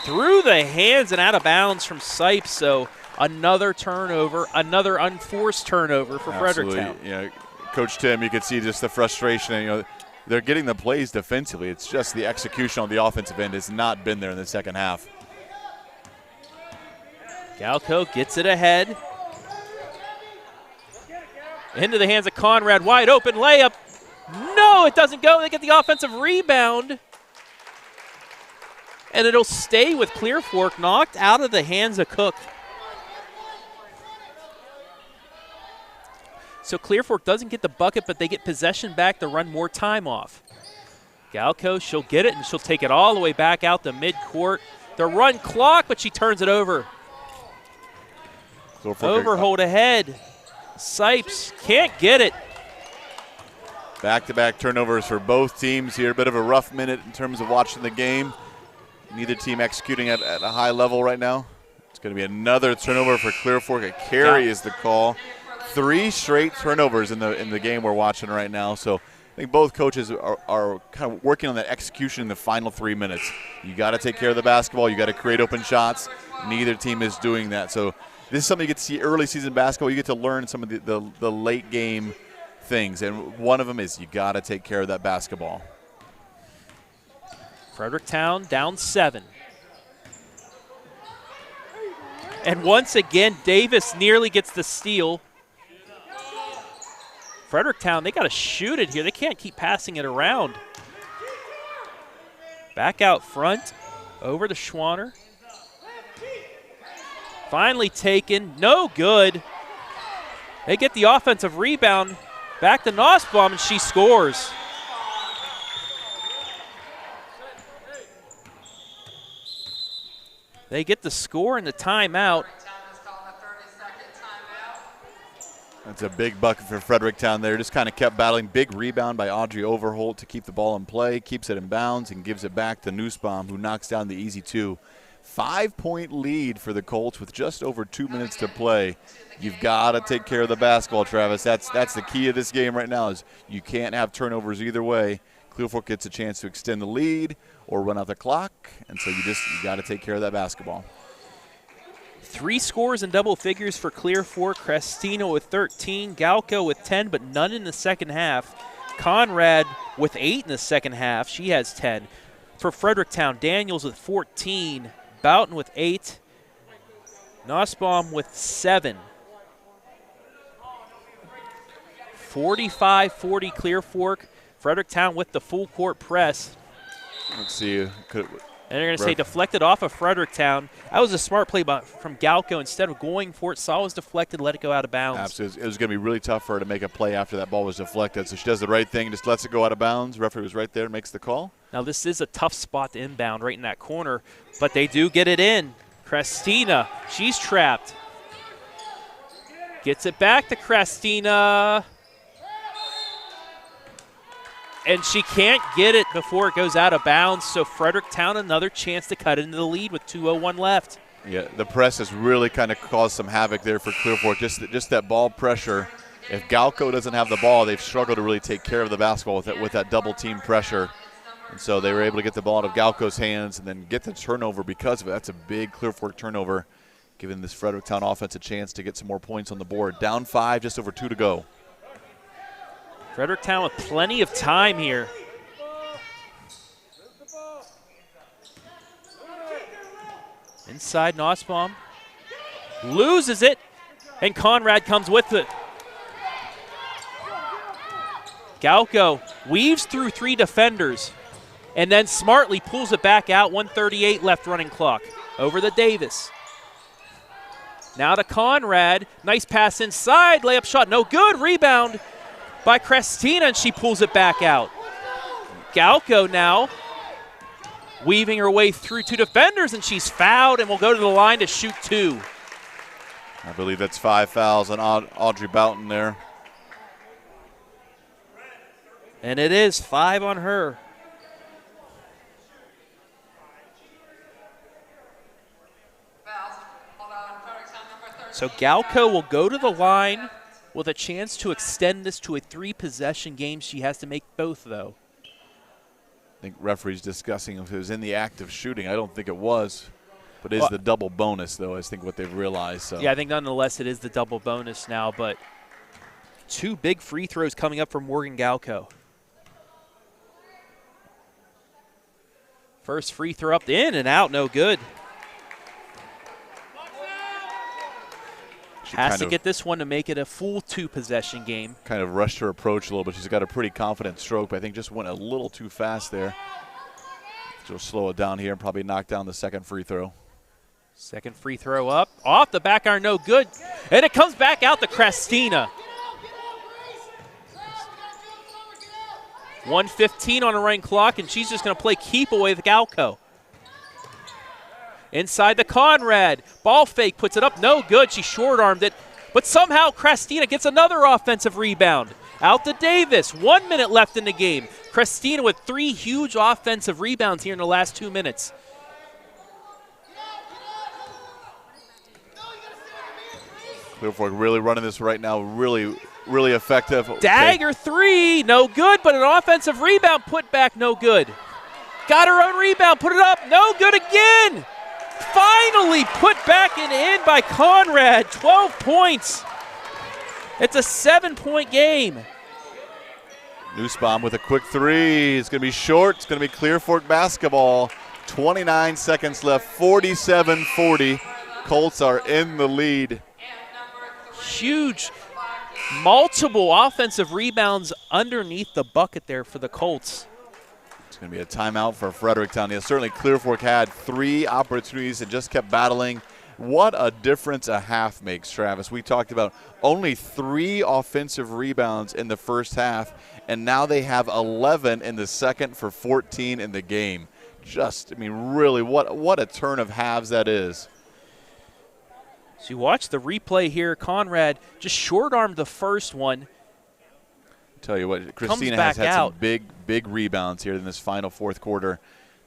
Through the hands and out of bounds from Sipes, so another turnover, another unforced turnover for Fredericktown. Yeah, Coach Tim, you can see just the frustration. And, they're getting the plays defensively. It's just the execution on the offensive end has not been there in the second half. Galco gets it ahead. Into the hands of Conrad, wide open layup. No, it doesn't go. They get the offensive rebound. And it'll stay with Clear Fork, knocked out of the hands of Cook. So Clear Fork doesn't get the bucket, but they get possession back to run more time off. Galco, she'll get it, and she'll take it all the way back out to midcourt. The run clock, but she turns it over. Overhold ahead. Sipes can't get it. Back-to-back turnovers for both teams here. A bit of a rough minute in terms of watching the game. Neither team executing at a high level right now. It's going to be another turnover for Clear Fork. A carry is the call. 3 straight turnovers in the game we're watching right now. So I think both coaches are kind of working on that execution in the final 3 minutes. You got to take care of the basketball. You got to create open shots. Neither team is doing that. So this is something you get to see early season basketball. You get to learn some of the late game things, and one of them is you got to take care of that basketball. Fredericktown down 7. And once again, Davis nearly gets the steal. Fredericktown, they got to shoot it here. They can't keep passing it around. Back out front, over to Schwanner. Finally taken, no good. They get the offensive rebound. Back to Nussbaum, and she scores. They get the score and the timeout. That's a big bucket for Fredericktown there. Just kind of kept battling. Big rebound by Audrey Overholt to keep the ball in play, keeps it in bounds, and gives it back to Nussbaum, who knocks down the easy 2. 5-point lead for the Colts with just over 2 minutes to play. You've got to take care of the basketball, Travis. That's the key of this game right now is you can't have turnovers either way. Clear Fork gets a chance to extend the lead or run out the clock, and so you got to take care of that basketball. 3 scores in double figures for Clear Fork. Crestino with 13, Galco with 10, but none in the second half. Conrad with 8 in the second half. She has 10. For Fredericktown, Daniels with 14, Boughton with 8, Nussbaum with 7. 45-40 Clear Fork. Fredericktown with the full court press. Let's see. And they're going to say deflected off of Fredericktown. That was a smart play from Galco. Instead of going for it, saw it was deflected, let it go out of bounds. Absolutely. It was going to be really tough for her to make a play after that ball was deflected. So she does the right thing, just lets it go out of bounds. Referee was right there, makes the call. Now this is a tough spot to inbound right in that corner, but they do get it in. Christina, she's trapped. Gets it back to Christina. And she can't get it before it goes out of bounds, so Fredericktown another chance to cut into the lead with 2:01 left. Yeah, the press has really kind of caused some havoc there for Clear Fork. Just that ball pressure. If Galco doesn't have the ball, they've struggled to really take care of the basketball with that double team pressure. And so they were able to get the ball out of Galco's hands and then get the turnover because of it. That's a big Clear Fork turnover, giving this Fredericktown offense a chance to get some more points on the board. Down 5, just over 2 to go. Fredericktown with plenty of time here. Inside Nussbaum. Loses it, and Conrad comes with it. Galco weaves through 3 defenders and then smartly pulls it back out. 1:38 left running clock. Over to Davis. Now to Conrad. Nice pass inside. Layup shot. No good. Rebound by Christina, and she pulls it back out. Galco now weaving her way through 2 defenders, and she's fouled and will go to the line to shoot 2. I believe that's 5 fouls on Audrey Boughton there. And it is 5 on her. So Galco will go to the line with a chance to extend this to a 3-possession game. She has to make both, though. I think referee's discussing if it was in the act of shooting. I don't think it was, but it is the double bonus, though, I think what they've realized. So. Yeah, I think nonetheless it is the double bonus now, but 2 big free throws coming up from Morgan Galco. First free throw up, in and out, no good. Has to get this one to make it a full 2-possession game. Kind of rushed her approach a little bit. She's got a pretty confident stroke, but I think just went a little too fast there. She'll slow it down here and probably knock down the second free throw. Second free throw up. Off the back iron, no good. And it comes back out to Christina. 1:15 on the running clock, and she's just going to play keep away with Galco. Inside the Conrad. Ball fake, puts it up, no good. She short-armed it. But somehow Christina gets another offensive rebound. Out to Davis. 1 minute left in the game. Christina with 3 huge offensive rebounds here in the last 2 minutes. Clear Fork really running this right now. Really effective. Dagger 3, no good, but an offensive rebound put back, no good. Got her own rebound, put it up, no good again. Finally put back and in by Conrad, 12 points. It's a 7-point game. Nussbaum with a quick 3. It's going to be short. It's going to be Clear Fork basketball. 29 seconds left, 47-40. Colts are in the lead. Huge, multiple offensive rebounds underneath the bucket there for the Colts. It's going to be a timeout for Fredericktown. Yeah, certainly Clear Fork had 3 opportunities and just kept battling. What a difference a half makes, Travis. We talked about only 3 offensive rebounds in the first half, and now they have 11 in the second for 14 in the game. Really, what a turn of halves that is. So you watch the replay here. Conrad just short-armed the first one. Tell you what, Christina has had some big rebounds here in this final fourth quarter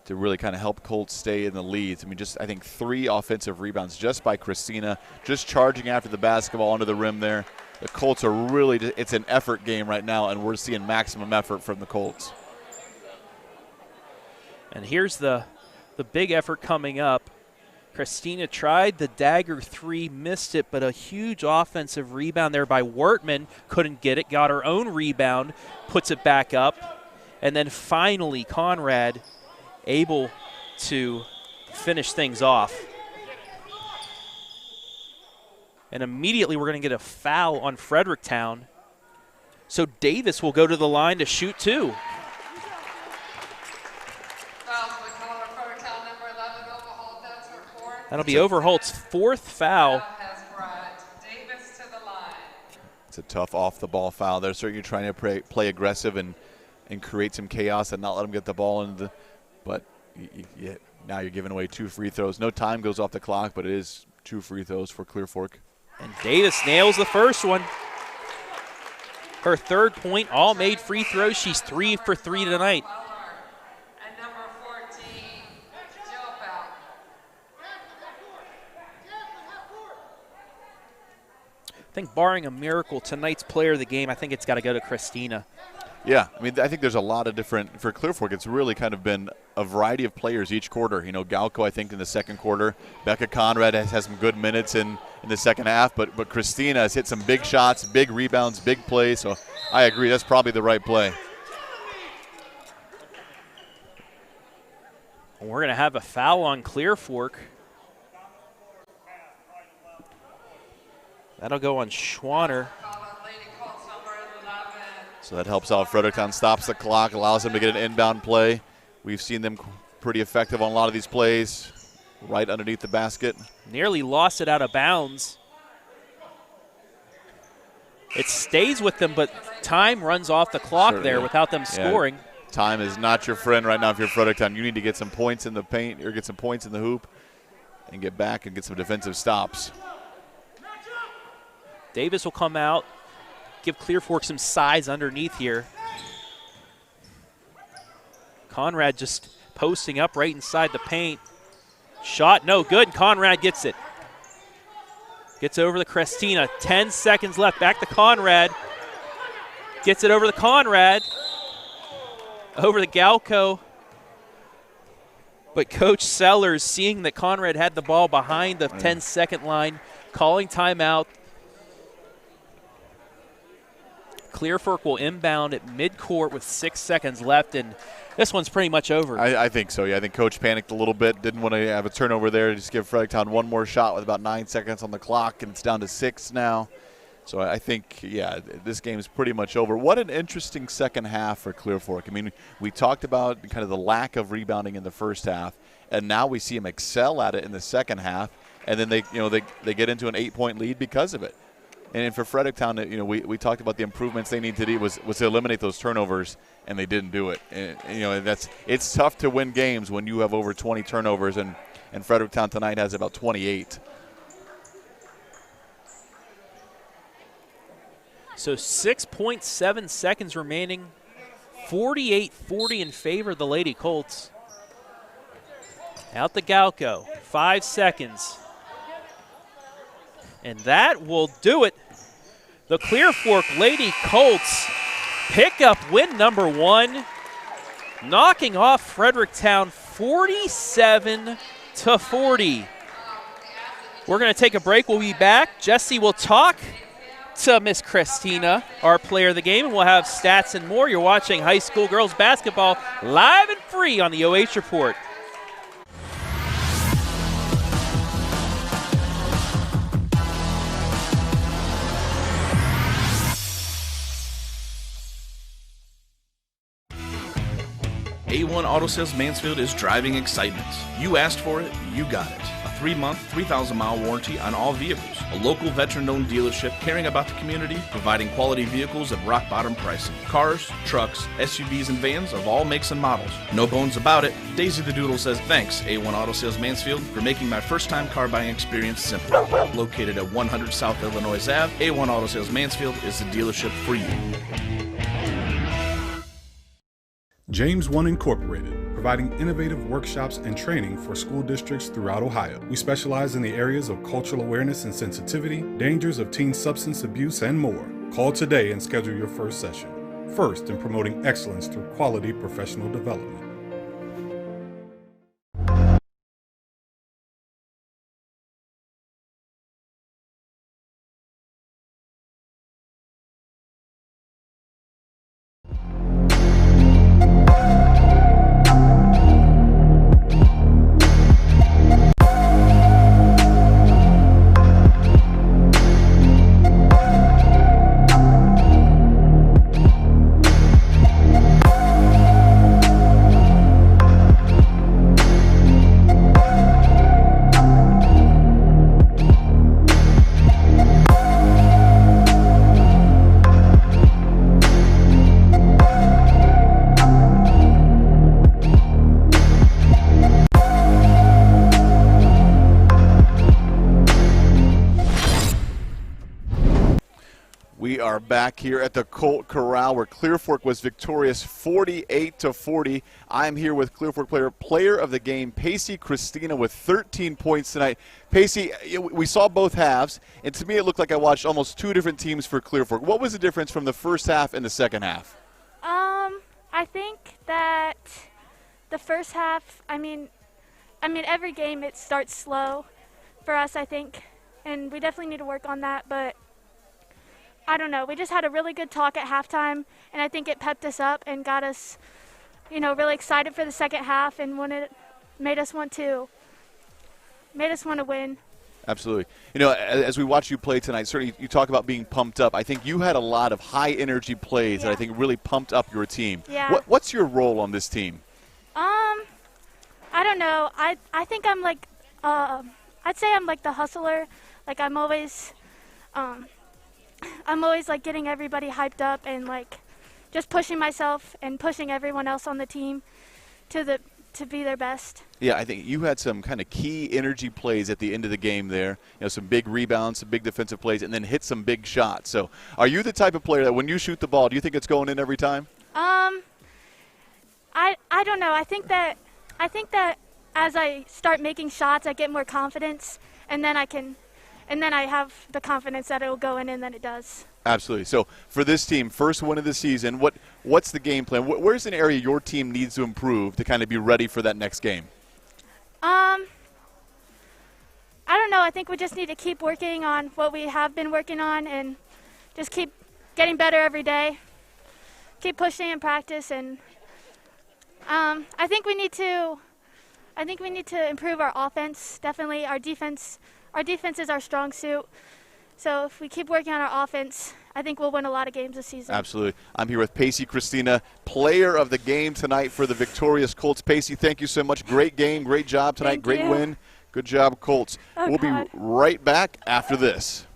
to really kind of help Colts stay in the lead. I think 3 offensive rebounds just by Christina, just charging after the basketball under the rim there. The Colts are really, it's an effort game right now, and we're seeing maximum effort from the Colts. And here's the big effort coming up. Christina tried the dagger 3, missed it, but a huge offensive rebound there by Wertman. Couldn't get it, got her own rebound, puts it back up. And then finally Conrad able to finish things off. And immediately we're going to get a foul on Fredericktown. So Davis will go to the line to shoot 2. Fouls will be called on Fredericktown number That'll be Overholt's 4th foul. Has brought Davis to the line. It's a tough off-the-ball foul. They're certainly trying to play aggressive and create some chaos and not let them get the ball into the – but now you're giving away 2 free throws. No time goes off the clock, but it is 2 free throws for Clear Fork. And Davis nails the first one. Her 3rd point, all made free throws. She's 3 for 3 tonight. And number 14, Jill Bell. I think barring a miracle, tonight's player of the game, I think it's got to go to Christina. Yeah, I mean, I think there's a lot of different – for Clear Fork, it's really kind of been a variety of players each quarter. You know, Galco, I think, in the second quarter. Becca Conrad has some good minutes in the second half, but Christina has hit some big shots, big rebounds, big plays. So I agree, that's probably the right play. We're going to have a foul on Clear Fork. That'll go on Schwanner. Lady Colts number 11. So that helps out Fredericktown, stops the clock, allows them to get an inbound play. We've seen them pretty effective on a lot of these plays, right underneath the basket. Nearly lost it out of bounds. It stays with them, but time runs off the clock Certainly. there without them scoring. Yeah, time is not your friend right now if you're Fredericktown. You need to get some points in the paint or get some points in the hoop and get back and get some defensive stops. Davis will come out, give Clear Fork some size underneath here. Conrad just posting up right inside the paint. Shot no good. Conrad gets it. Gets over to Christina. 10 seconds left. Back to Conrad. Gets it over to Conrad. Over to Galco. But Coach Sellers, seeing that Conrad had the ball behind the 10-second line, calling timeout. Clear Fork will inbound at midcourt with 6 seconds left, and this one's pretty much over. I think so, yeah. I think Coach panicked a little bit, didn't want to have a turnover there, just give Fredericktown one more shot with about 9 seconds on the clock, and it's down to 6 now. So I think, yeah, this game is pretty much over. What an interesting second half for Clear Fork. I mean, we talked about kind of the lack of rebounding in the first half, and now we see them excel at it in the second half, and then they get into an 8-point lead because of it. And for Fredericktown, we talked about the improvements they need to do was to eliminate those turnovers, and they didn't do it. And it's tough to win games when you have over 20 turnovers, and Fredericktown tonight has about 28. So 6.7 seconds remaining. 48-40 in favor of the Lady Colts. Out the Galco. 5 seconds. And that will do it. The Clear Fork Lady Colts pick up win number 1, knocking off Fredericktown 47-40. We're going to take a break. We'll be back. Jesse will talk to Miss Christina, our player of the game, and we'll have stats and more. You're watching high school girls basketball live and free on the OH Report. A1 Auto Sales Mansfield is driving excitement. You asked for it, you got it. A 3-month, 3,000-mile warranty on all vehicles. A local veteran-owned dealership caring about the community, providing quality vehicles at rock-bottom pricing. Cars, trucks, SUVs, and vans of all makes and models. No bones about it. Daisy the Doodle says thanks, A1 Auto Sales Mansfield, for making my first-time car buying experience simple. Located at 100 South Illinois Ave, A1 Auto Sales Mansfield is the dealership for you. James One Incorporated, providing innovative workshops and training for school districts throughout Ohio. We specialize in the areas of cultural awareness and sensitivity, dangers of teen substance abuse, and more. Call today and schedule your first session. First in promoting excellence through quality professional development. We are back here at the Colt Corral where Clear Fork was victorious 48-40. I'm here with Clear Fork player of the game, Pacey Christina, with 13 points tonight. Pacey, we saw both halves, and to me it looked like I watched almost two different teams for Clear Fork. What was the difference from the first half and the second half? I think that the first half, I mean every game it starts slow for us, I think, and we definitely need to work on that, but I don't know. We just had a really good talk at halftime, and I think it pepped us up and got us, really excited for the second half, and made us want to win. Absolutely. As we watch you play tonight, certainly you talk about being pumped up. I think you had a lot of high-energy plays that I think really pumped up your team. Yeah. What's your role on this team? I don't know. I think I'm like, I'd say I'm like the hustler. Like I'm always like getting everybody hyped up and like just pushing myself and pushing everyone else on the team to be their best. Yeah, I think you had some kind of key energy plays at the end of the game there. Some big rebounds, some big defensive plays, and then hit some big shots. So are you the type of player that when you shoot the ball, do you think it's going in every time? I don't know. I think that as I start making shots, I get more confidence, and then I have the confidence that it'll go in, and then it does. Absolutely. So for this team, first win of the season, what's the game plan? Where's an area your team needs to improve to kind of be ready for that next game? I don't know. I think we just need to keep working on what we have been working on and just keep getting better every day. Keep pushing in practice, and I think we need to improve our offense. Definitely, our defense is our strong suit. So if we keep working on our offense, I think we'll win a lot of games this season. Absolutely. I'm here with Pacey Christina, player of the game tonight for the victorious Colts. Pacey, thank you so much. Great game, great job tonight, Thank great you. win. Good job, Colts. We'll God. be right back after this.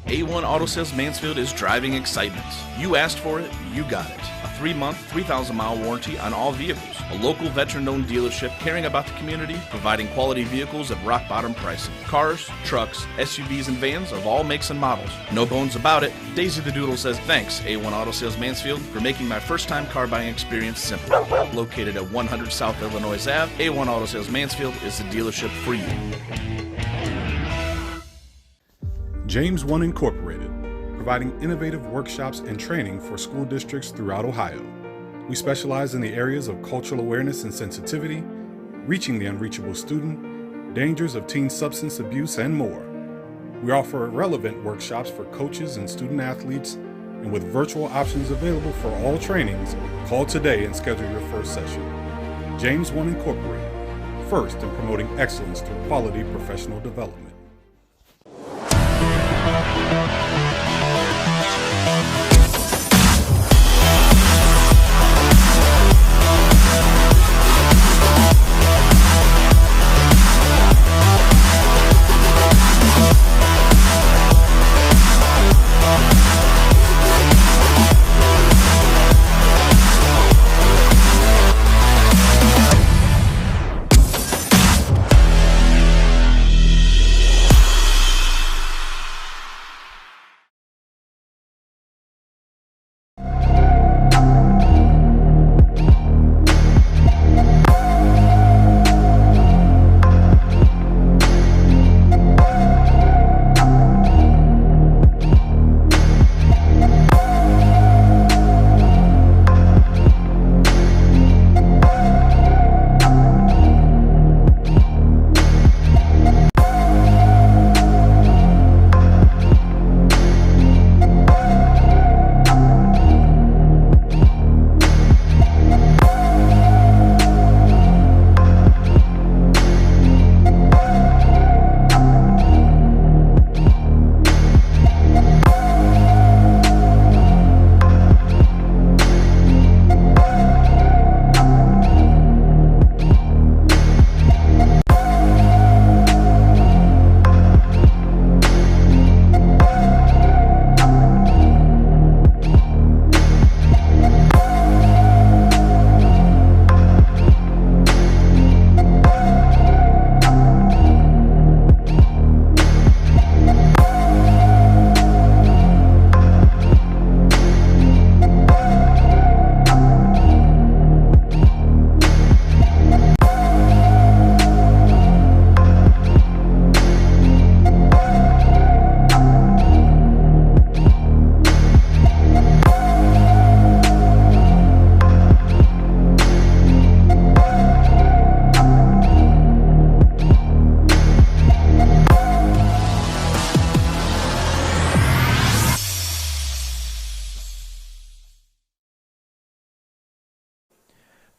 A1 Auto Sales Mansfield is driving excitement. You asked for it, you got it. A 3-month, 3,000-mile warranty on all vehicles. A local veteran-owned dealership caring about the community, providing quality vehicles at rock-bottom pricing. Cars, trucks, SUVs, and vans of all makes and models. No bones about it. Daisy the Doodle says thanks, A1 Auto Sales Mansfield, for making my first-time car buying experience simple. Located at 100 South Illinois Ave, A1 Auto Sales Mansfield is the dealership for you. James 1 Incorporated, providing innovative workshops and training for school districts throughout Ohio. We specialize in the areas of cultural awareness and sensitivity, reaching the unreachable student, dangers of teen substance abuse, and more. We offer relevant workshops for coaches and student athletes, and with virtual options available for all trainings, call today and schedule your first session. James 1 Incorporated, first in promoting excellence through quality professional development.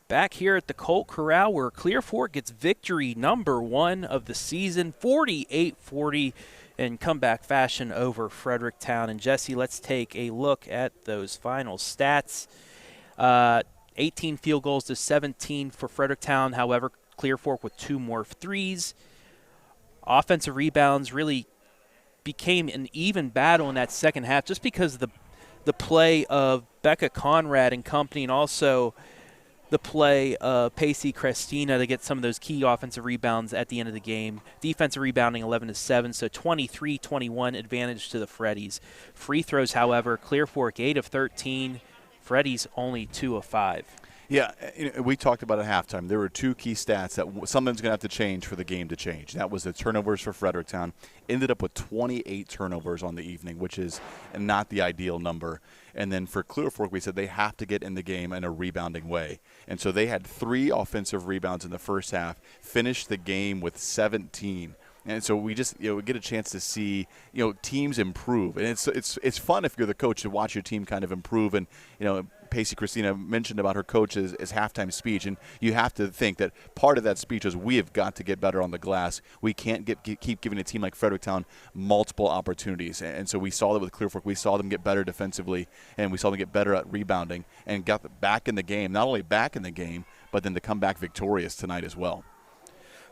Back here at the Colt Corral, where Clear Fork gets victory number 1 of the season, 48-40 in comeback fashion over Fredericktown. And Jesse, let's take a look at those final stats. 18 field goals to 17 for Fredericktown. However, Clear Fork with 2 more threes. Offensive rebounds really became an even battle in that second half just because of the play of Becca Conrad and company, and also the play of Pacey Crestina to get some of those key offensive rebounds at the end of the game. Defensive rebounding 11-7, so 23-21 advantage to the Freddies. Free throws, however, Clear Fork 8 of 13, Freddies only 2 of 5. Yeah, we talked about at halftime. There were 2 key stats that something's going to have to change for the game to change. That was the turnovers for Fredericktown. Ended up with 28 turnovers on the evening, which is not the ideal number. And then for Clear Fork, we said they have to get in the game in a rebounding way. And so they had 3 offensive rebounds in the first half, finished the game with 17. And so we just we get a chance to see teams improve, and it's fun if you're the coach to watch your team kind of improve. And Pacey Christina mentioned about her coach's halftime speech, and you have to think that part of that speech is we have got to get better on the glass. We can't keep giving a team like Fredericktown multiple opportunities, and so we saw that with Clear Fork. We saw them get better defensively, and we saw them get better at rebounding, and got back in the game. Not only back in the game, but then to come back victorious tonight as well.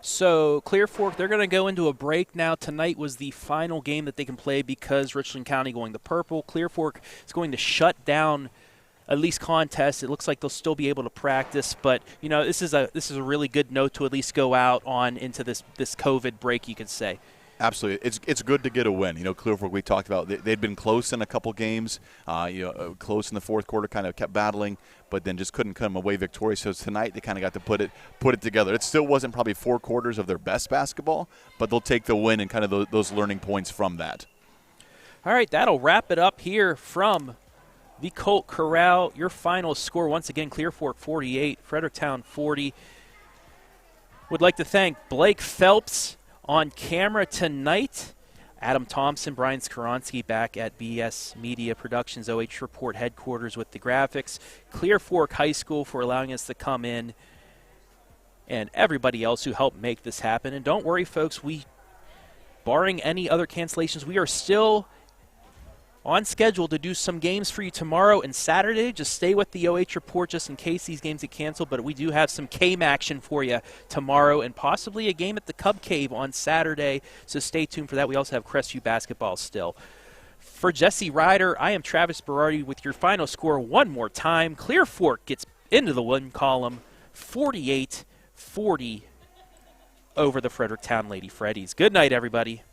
So Clear Fork, they're going to go into a break now. Tonight was the final game that they can play because Richland County going the purple. Clear Fork is going to shut down at least contests. It looks like they'll still be able to practice, but this is a really good note to at least go out on into this COVID break, you could say. Absolutely. It's good to get a win. Clear Fork, we talked about, they'd been close in a couple games, close in the fourth quarter, kind of kept battling, but then just couldn't come away victorious. So tonight they kind of got to put it together. It still wasn't probably 4 quarters of their best basketball, but they'll take the win and kind of those learning points from that. All right, that'll wrap it up here from the Colt Corral. Your final score, once again, Clear Fork 48, Fredericktown 40. Would like to thank Blake Phelps on camera tonight. Adam Thompson, Brian Skoronsky back at BS Media Productions, OH Report headquarters with the graphics. Clear Fork High School for allowing us to come in, and everybody else who helped make this happen. And don't worry, folks, barring any other cancellations, we are still on schedule to do some games for you tomorrow and Saturday. Just stay with the OH Report just in case these games get canceled, but we do have some game action for you tomorrow and possibly a game at the Cub Cave on Saturday, so stay tuned for that. We also have Crestview basketball still. For Jesse Ryder, I am Travis Berardi with your final score one more time. Clear Fork gets into the win column, 48-40 over the Fredericktown Lady Freddies. Good night, everybody.